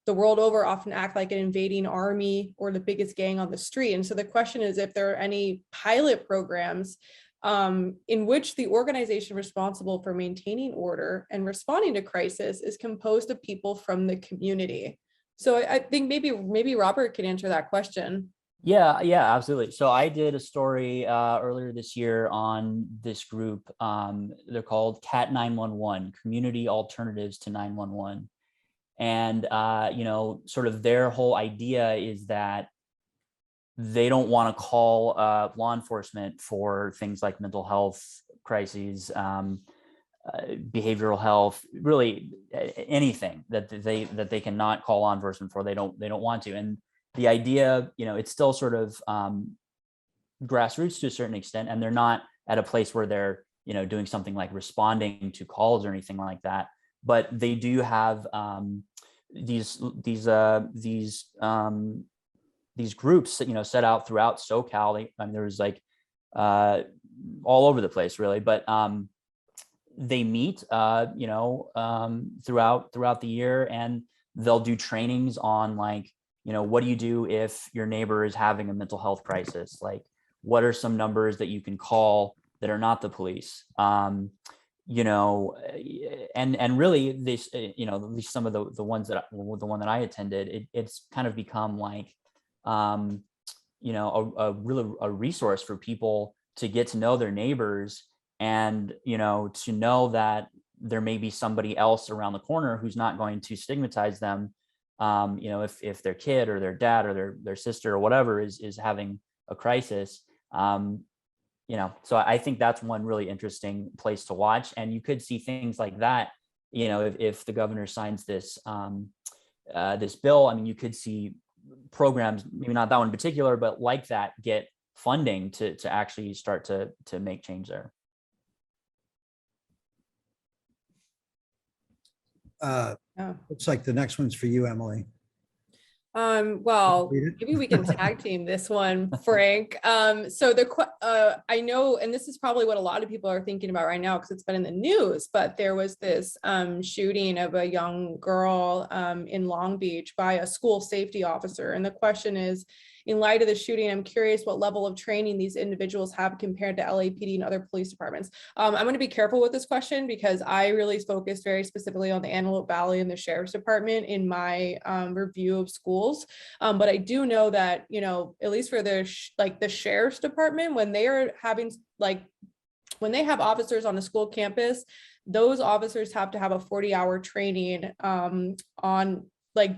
the world over often act like an invading army or the biggest gang on the street. And so the question is if there are any pilot programs in which the organization responsible for maintaining order and responding to crisis is composed of people from the community. So I think maybe Robert can answer that question. Yeah, absolutely. So I did a story earlier this year on this group. They're called CAT 911, Community Alternatives to 911. And, sort of their whole idea is that they don't want to call law enforcement for things like mental health crises, behavioral health, really anything that they cannot call law enforcement for. They don't want to. And the idea, it's still sort of grassroots to a certain extent, and they're not at a place where they're, doing something like responding to calls or anything like that. But they do have these groups, set out throughout SoCal. There was like all over the place, really. But they meet, throughout the year, and they'll do trainings on like, what do you do if your neighbor is having a mental health crisis? Like, what are some numbers that you can call that are not the police? You know, and really this, you know, at least some of the ones that the one that I attended, it's kind of become like, you know, a resource for people to get to know their neighbors, and, you know, to know that there may be somebody else around the corner who's not going to stigmatize them. You know, if their kid or their dad or their sister or whatever is having a crisis. You know, so I think that's one really interesting place to watch. And you could see things like that, you know, if the governor signs this this bill. I mean, you could see programs, maybe not that one in particular, but like that, get funding to actually start to make change there. Looks like the next one's for you, Emily. Well, Read it. maybe we can tag team this one, Frank. So I know, and this is probably what a lot of people are thinking about right now because it's been in the news, but there was this shooting of a young girl in Long Beach by a school safety officer. And the question is, in light of the shooting, I'm curious what level of training these individuals have compared to LAPD and other police departments. I'm going to be careful with this question because I really focused very specifically on the Antelope Valley and the Sheriff's Department in my review of schools. But I do know that, you know, at least for the Sheriff's Department, when they are having when they have officers on a school campus, those officers have to have a 40-hour training on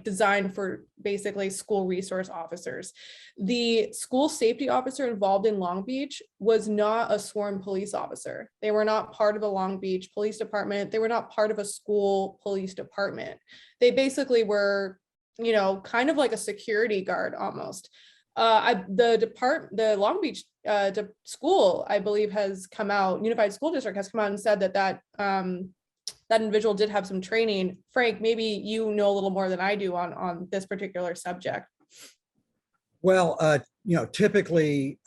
designed for basically school resource officers. The school safety officer involved in Long Beach was not a sworn police officer. They were not part of the Long Beach Police Department. They were not part of a school police department. They basically were, you know, kind of like a security guard almost. The Long Beach school, I believe, has come out, Unified School District has come out and said that that individual did have some training. Frank, maybe you know a little more than I do on this particular subject. Well, you know, typically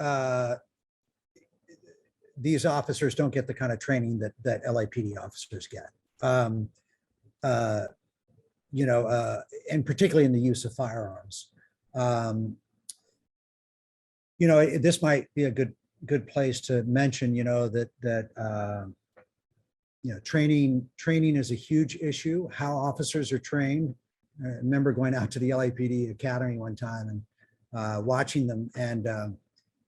these officers don't get the kind of training that LAPD officers get. You know, and particularly in the use of firearms. You know, this might be a good place to mention, you know, that you know, training is a huge issue, how officers are trained. I remember going out to the LAPD Academy one time and watching them. And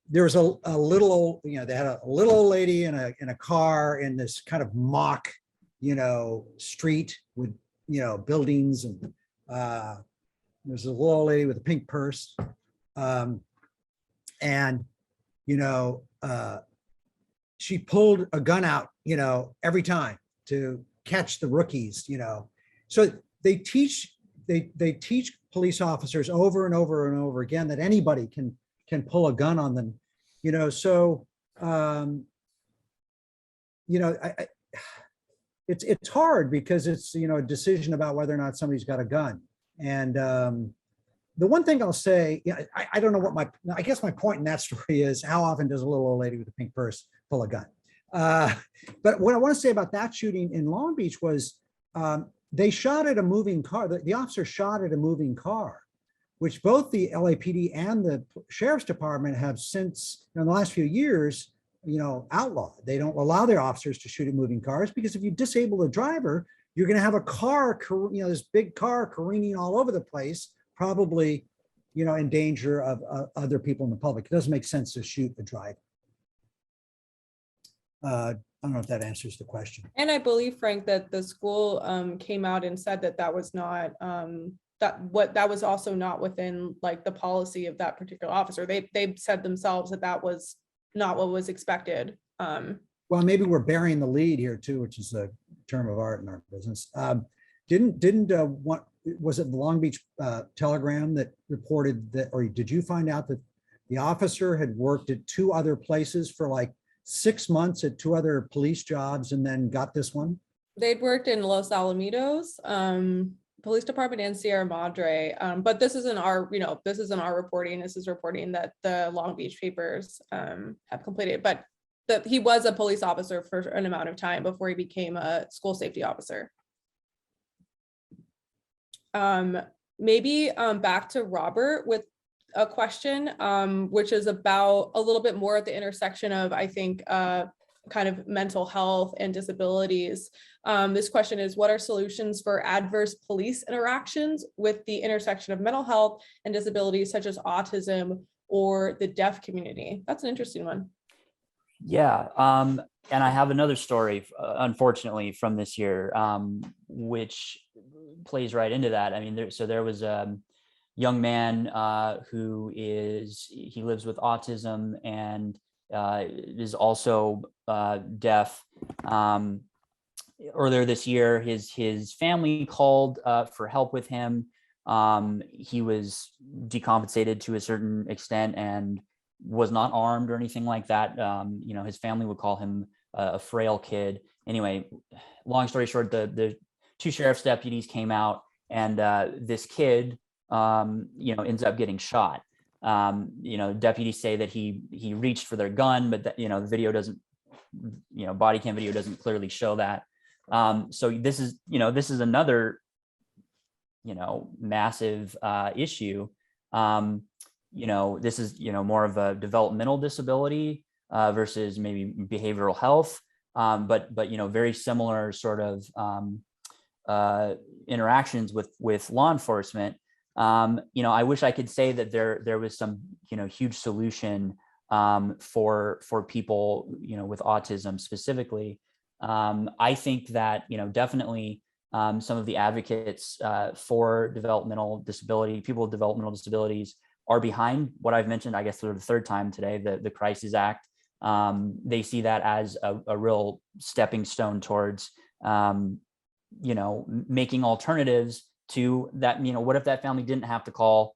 there was a little old, you know, they had a little old lady in a car in this kind of mock, you know, street with, you know, buildings. And there's a little old lady with a pink purse. And, you know, she pulled a gun out, you know, every time to catch the rookies, you know. So they teach police officers over and over and over again that anybody can pull a gun on them, you know. So you know, it's hard because it's, you know, a decision about whether or not somebody's got a gun. And the one thing I'll say, yeah, I don't know what I guess my point in that story is, how often does a little old lady with a pink purse pull a gun? But what I want to say about that shooting in Long Beach was they shot at a moving car. The officer shot at a moving car, which both the LAPD and the Sheriff's Department have since, in the last few years, you know, outlawed. They don't allow their officers to shoot at moving cars because if you disable the driver, you're going to have a car, you know, this big car careening all over the place, probably, you know, in danger of other people in the public. It doesn't make sense to shoot the driver. I don't know if that answers the question. And I believe, Frank, that the school came out and said that was not that was also not within like the policy of that particular officer. They said themselves that was not what was expected. Well, maybe we're burying the lead here too, which is a term of art in our business. Was it the Long Beach Telegram that reported that, or did you find out that the officer had worked at 2 other places for like 6 months at 2 other police jobs and then got this one? They'd worked in Los Alamitos Police Department and Sierra Madre, but this isn't our, you know, this isn't our reporting. This is reporting that the Long Beach papers have completed, but that he was a police officer for an amount of time before he became a school safety officer. Maybe back to Robert with a question, which is about a little bit more at the intersection of, I think, kind of mental health and disabilities. This question is, what are solutions for adverse police interactions with the intersection of mental health and disabilities such as autism or the deaf community? That's an interesting one. Yeah, and I have another story, unfortunately, from this year, which plays right into that. I mean, there was a young man who he lives with autism and is also deaf. Earlier this year, his family called for help with him. He was decompensated to a certain extent and was not armed or anything like that. His family would call him a frail kid. Anyway, long story short, the two sheriff's deputies came out, and this kid, ends up getting shot. Deputies say that he reached for their gun, but that, the video doesn't, body cam video doesn't clearly show that. So this is another, massive issue. This is, more of a developmental disability versus maybe behavioral health, but very similar sort of interactions with law enforcement. I wish I could say that there was some, huge solution for people, with autism specifically. I think that, definitely some of the advocates for developmental disability, people with developmental disabilities, are behind what I've mentioned, I guess, for the third time today, the Crises Act. They see that as a real stepping stone towards, making alternatives to that. What if that family didn't have to call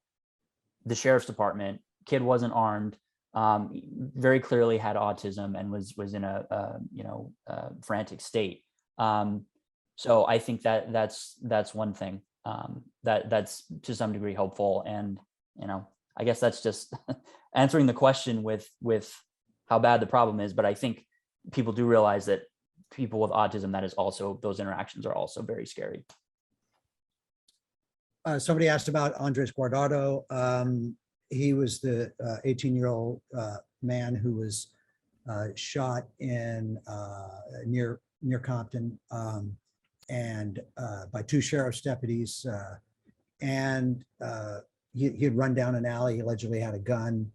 the sheriff's department? Kid wasn't armed, very clearly had autism and was in a frantic state. So I think that's one thing that's to some degree helpful. And I guess that's just answering the question with how bad the problem is. But I think people do realize that people with autism, that is also, those interactions are also very scary. Somebody asked about Andres Guardado. He was the 18-year-old man who was shot in near Compton and by two sheriff's deputies. He had run down an alley. He allegedly had a gun.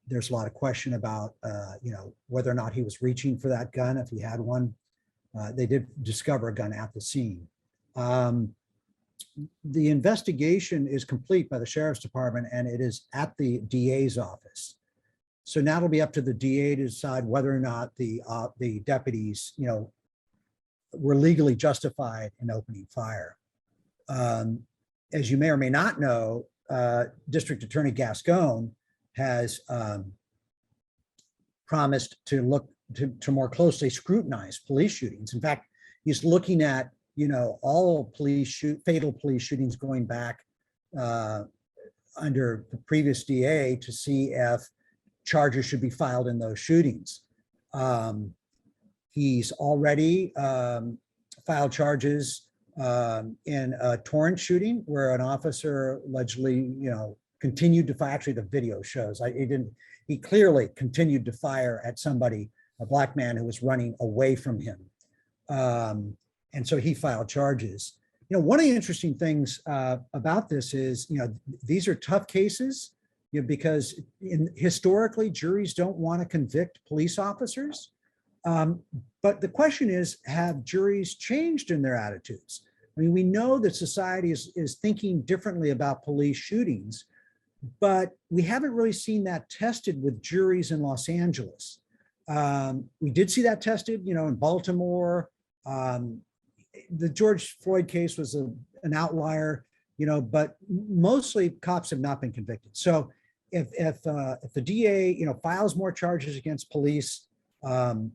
There's a lot of question about, whether or not he was reaching for that gun, if he had one. They did discover a gun at the scene. The investigation is complete by the sheriff's department, and it is at the DA's office. So now it'll be up to the DA to decide whether or not the deputies, were legally justified in opening fire. As you may or may not know, District Attorney Gascon has promised to look to more closely scrutinize police shootings. In fact, he's looking at all fatal police shootings going back under the previous DA to see if charges should be filed in those shootings. He's already filed charges in a Torrance shooting where an officer allegedly, continued to fire. Actually, the video shows he clearly continued to fire at somebody, a black man who was running away from him. And so he filed charges. One of the interesting things about this is, these are tough cases, because historically juries don't want to convict police officers. But the question is, have juries changed in their attitudes? I mean, we know that society is thinking differently about police shootings, but we haven't really seen that tested with juries in Los Angeles. We did see that tested, in Baltimore. The George Floyd case was an outlier, but mostly cops have not been convicted. So if the DA, files more charges against police, it'll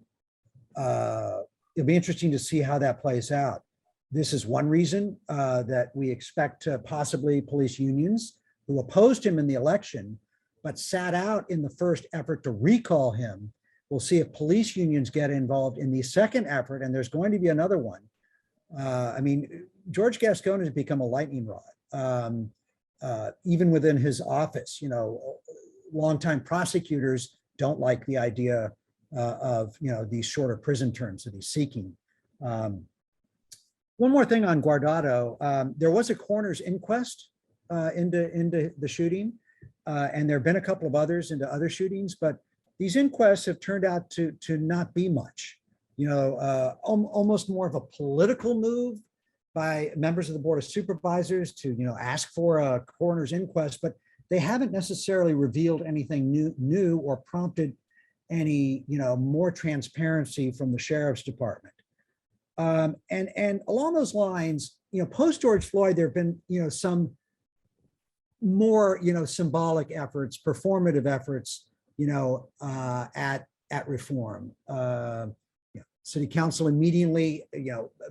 be interesting to see how that plays out. This is one reason that we expect possibly police unions who opposed him in the election, but sat out in the first effort to recall him. We'll see if police unions get involved in the second effort, and there's going to be another one. George Gascon has become a lightning rod. even within his office, longtime prosecutors don't like the idea of these shorter prison terms that he's seeking. One more thing on Guardado, there was a coroner's inquest into the shooting, and there have been a couple of others into other shootings, but these inquests have turned out to not be much. Almost more of a political move by members of the Board of Supervisors to ask for a coroner's inquest, but they haven't necessarily revealed anything new or prompted any more transparency from the sheriff's department. And along those lines, post George Floyd, there have been some more symbolic efforts, performative efforts, at reform. City Council immediately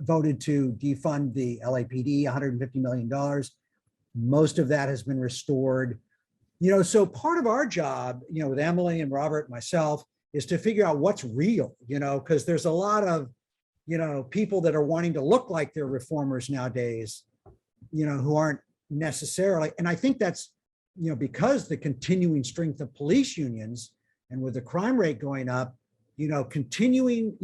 voted to defund the LAPD, $150 million. Most of that has been restored. So part of our job, with Emily and Robert and myself, is to figure out what's real, because there's a lot of people that are wanting to look like they're reformers nowadays, who aren't necessarily. And I think that's, because the continuing strength of police unions and with the crime rate going up, continuing,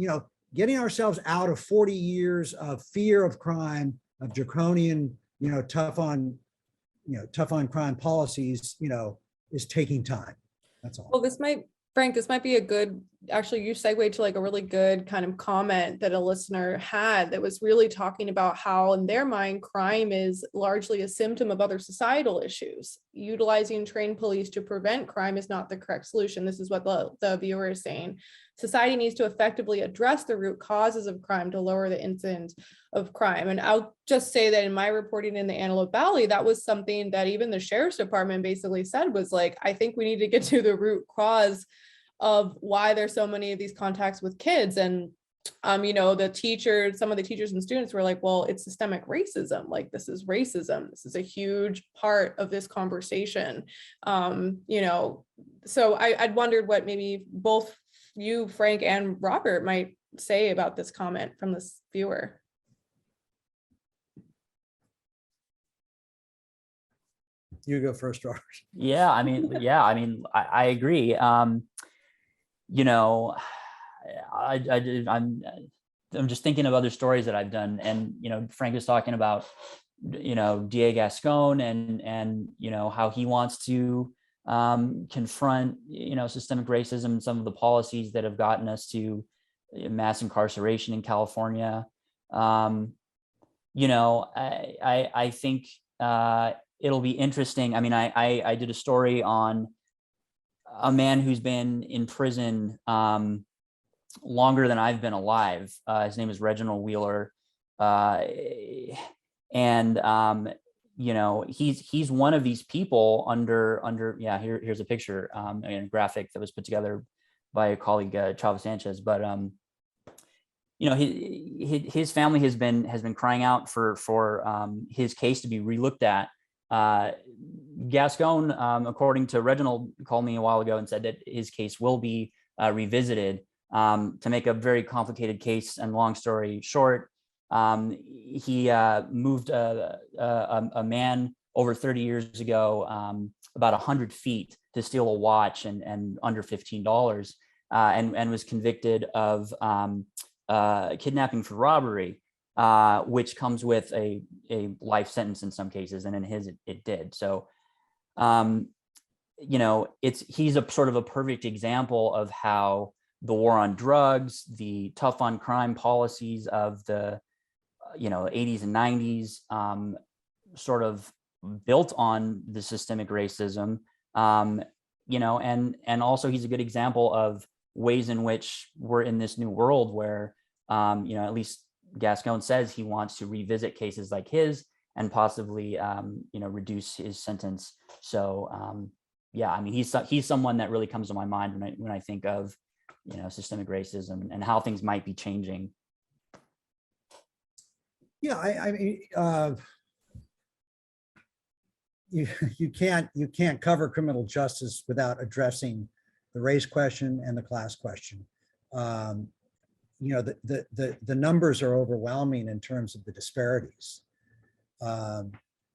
getting ourselves out of 40 years of fear of crime, of draconian, tough on crime policies, is taking time. That's all. Well, Frank, this might be a good, actually you segued to like a really good kind of comment that a listener had that was really talking about how in their mind, crime is largely a symptom of other societal issues. Utilizing trained police to prevent crime is not the correct solution. This is what the viewer is saying. Society needs to effectively address the root causes of crime to lower the incidence of crime. And I'll just say that in my reporting in the Antelope Valley, that was something that even the sheriff's department basically said was like, I think we need to get to the root cause of why there's so many of these contacts with kids. And the teachers, some of the teachers and students were like, well, it's systemic racism. Like, this is racism. This is a huge part of this conversation. So I'd wondered what maybe both you, Frank, and Robert might say about this comment from this viewer. You go first, Robert. I agree. I'm just thinking of other stories that I've done, and Frank was talking about DA Gascon and how he wants to confront systemic racism and some of the policies that have gotten us to mass incarceration in California. I think it'll be interesting. I mean, I did a story on a man who's been in prison longer than I've been alive. His name is Reginald Wheeler. He's one of these people under here's a picture, a graphic that was put together by a colleague, Chava Sanchez. But his family has been crying out for his case to be relooked at. Gascon, according to Reginald, called me a while ago and said that his case will be revisited. To make a very complicated case and long story short, he moved a man over 30 years ago about 100 feet to steal a watch and under $15, and was convicted of kidnapping for robbery, which comes with a life sentence in some cases, and in his it did. So he's a sort of a perfect example of how the war on drugs, the tough on crime policies of the 80s and 90s sort of built on the systemic racism, and also he's a good example of ways in which we're in this new world where at least Gascon says he wants to revisit cases like his and possibly reduce his sentence. So he's someone that really comes to my mind when I think of systemic racism and how things might be changing. Yeah, you can't cover criminal justice without addressing the race question and the class question. The numbers are overwhelming in terms of the disparities.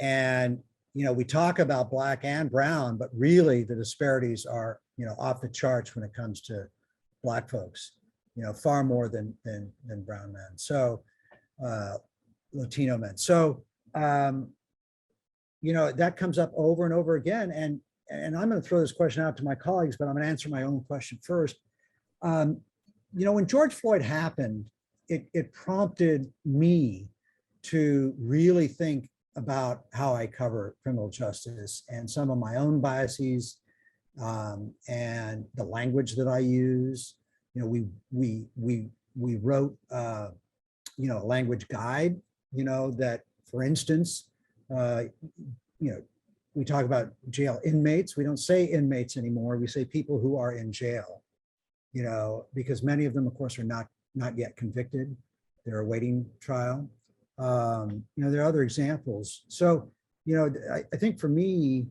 And we talk about Black and brown, but really the disparities are, off the charts when it comes to Black folks, far more than brown men. So, Latino men. So, that comes up over and over again. And I'm going to throw this question out to my colleagues, but I'm going to answer my own question first. When George Floyd happened, it prompted me to really think about how I cover criminal justice and some of my own biases, and the language that I use. We wrote a language guide, that, for instance, we talk about jail inmates. We don't say inmates anymore. We say people who are in jail, because many of them, of course, are not yet convicted. They're awaiting trial. There are other examples. So, I think for me,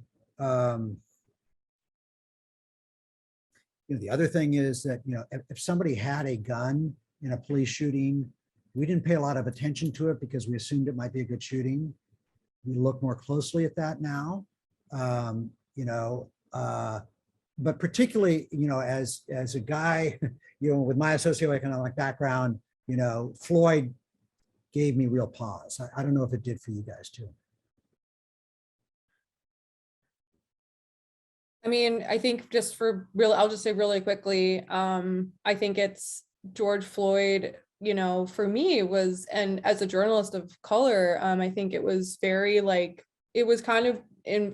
the other thing is that, if somebody had a gun in a police shooting, we didn't pay a lot of attention to it because we assumed it might be a good shooting. We look more closely at that now, but particularly, as a guy, with my socioeconomic background, Floyd gave me real pause. I don't know if it did for you guys too. I mean, I think I'll just say really quickly, I think it's George Floyd, for me was, and as a journalist of color, I think it was very it was kind of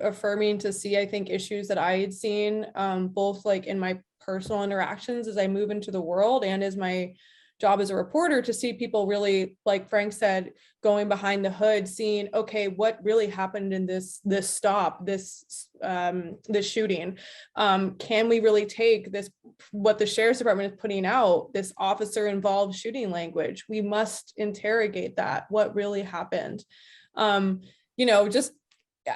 affirming to see, I think, issues that I had seen, both in my personal interactions as I move into the world and as my job as a reporter, to see people really, like Frank said, going behind the hood, seeing, okay, what really happened in this shooting? Can we really take this, what the sheriff's department is putting out, this officer involved shooting language? We must interrogate that. What really happened?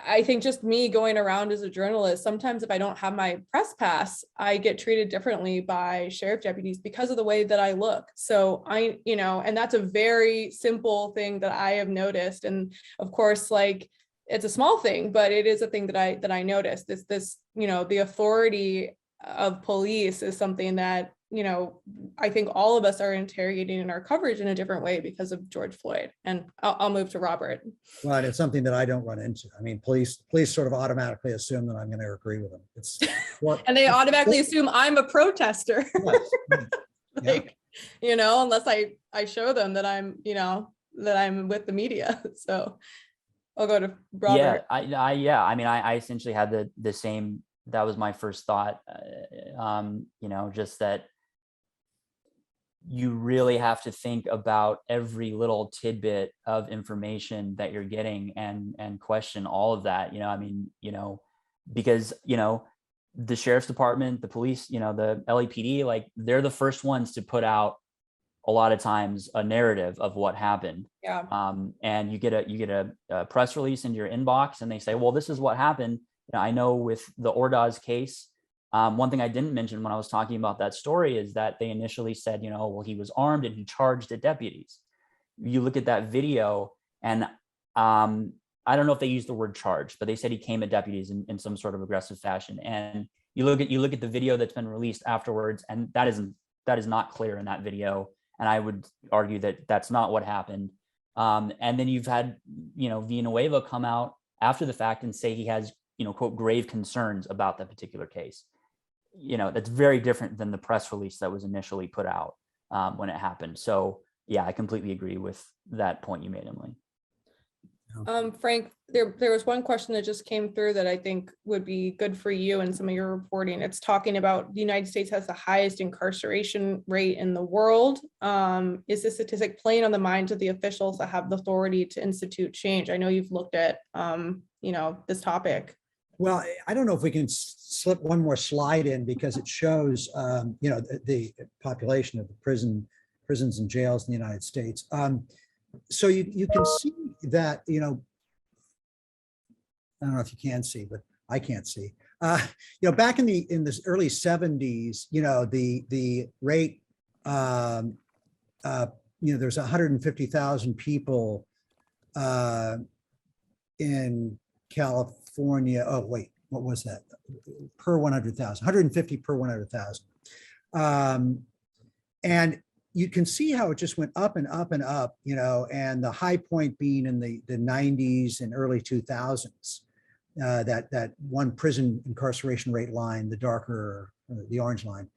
I think just me going around as a journalist, sometimes if I don't have my press pass, I get treated differently by sheriff deputies because of the way that I look. So and that's a very simple thing that I have noticed. And of course, it's a small thing, but it is a thing that I noticed. The authority of police is something that, I think all of us are interrogating in our coverage in a different way because of George Floyd. And I'll move to Robert. Well, and it's something that I don't run into. I mean, police sort of automatically assume that I'm going to agree with them. It's and they automatically assume I'm a protester. Yes. Unless I show them that I'm, that I'm with the media. So I'll go to Robert. Yeah, I essentially had the same. That was my first thought. Just that you really have to think about every little tidbit of information that you're getting and question all of that. Because the sheriff's department, the police, the LAPD, they're the first ones to put out a lot of times a narrative of what happened. Yeah. And you get a press release into your inbox, and they say, well, this is what happened. I know with the Ordaz case, one thing I didn't mention when I was talking about that story is that they initially said, well, he was armed and he charged at deputies. You look at that video, and I don't know if they used the word charge, but they said he came at deputies in some sort of aggressive fashion. And you look at the video that's been released afterwards, and that is not clear in that video. And I would argue that that's not what happened. And then you've had, Villanueva come out after the fact and say he has, quote, grave concerns about that particular case. That's very different than the press release that was initially put out when it happened. So yeah, I completely agree with that point you made, Emily. Frank, there was one question that just came through that I think would be good for you and some of your reporting. It's talking about the United States has the highest incarceration rate in the world. Is this statistic playing on the minds of the officials that have the authority to institute change? I know you've looked at, this topic. Well, I don't know if we can slip one more slide in because it shows, the population of the prisons and jails in the United States. So you can see that, I don't know if you can see, but I can't see. Back in the early 70s, the rate, there's 150,000 people in California, oh wait, what was that? Per 100,000, 150 per 100,000. And you can see how it just went up and up and up, you know, and the high point being in the 90s and early 2000s. That one prison incarceration rate line, the darker, the orange line.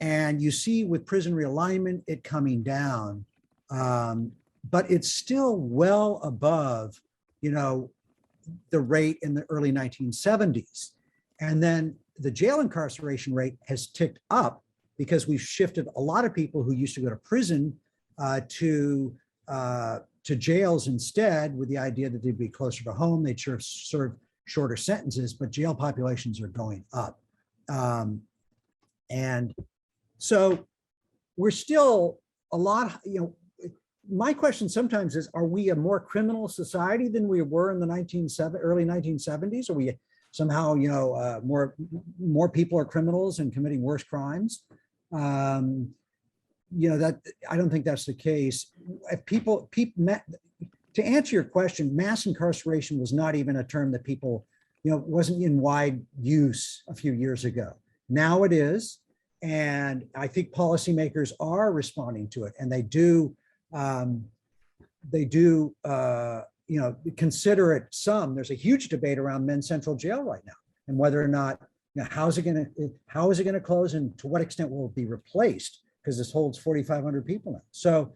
And you see with prison realignment, it coming down, but it's still well above, you know, the rate in the early 1970s. And then the jail incarceration rate has ticked up because we've shifted a lot of people who used to go to prison to jails instead, with the idea that they'd be closer to home, they'd serve shorter sentences, but jail populations are going up. And so we're still a lot, you know, my question sometimes is, are we a more criminal society than we were in the early 1970s? Are we somehow, you know, more people are criminals and committing worse crimes? You know, that I don't think that's the case. If people, to answer your question, mass incarceration was not even a term that people, you know, wasn't in wide use a few years ago. Now it is, and I think policymakers are responding to it, and they do, you know, consider it some. There's a huge debate around Men's Central Jail right now, and whether or not, you know, how is it going to close, and to what extent will it be replaced? Because this holds 4,500 people now. So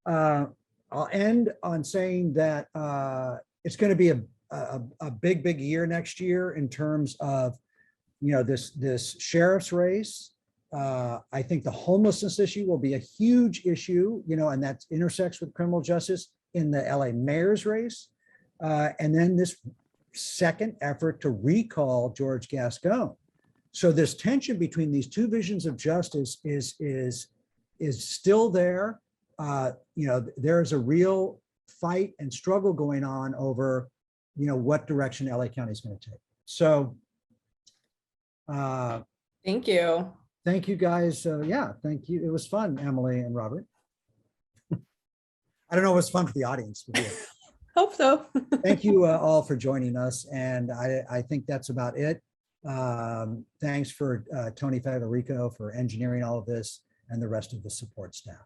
I'll end on saying that it's going to be a big year next year in terms of, you know, this sheriff's race. I think the homelessness issue will be a huge issue, you know, and that intersects with criminal justice in the LA mayor's race. And then this second effort to recall George Gascon. So this tension between these two visions of justice is still there. You know, there's a real fight and struggle going on over, you know, what direction LA County is going to take. So Thank you. Thank you guys. Yeah, thank you. It was fun, Emily and Robert. I don't know if it was fun for the audience. But yeah. Hope so. Thank you all for joining us. And I think that's about it. Thanks for Tony Federico for engineering all of this and the rest of the support staff.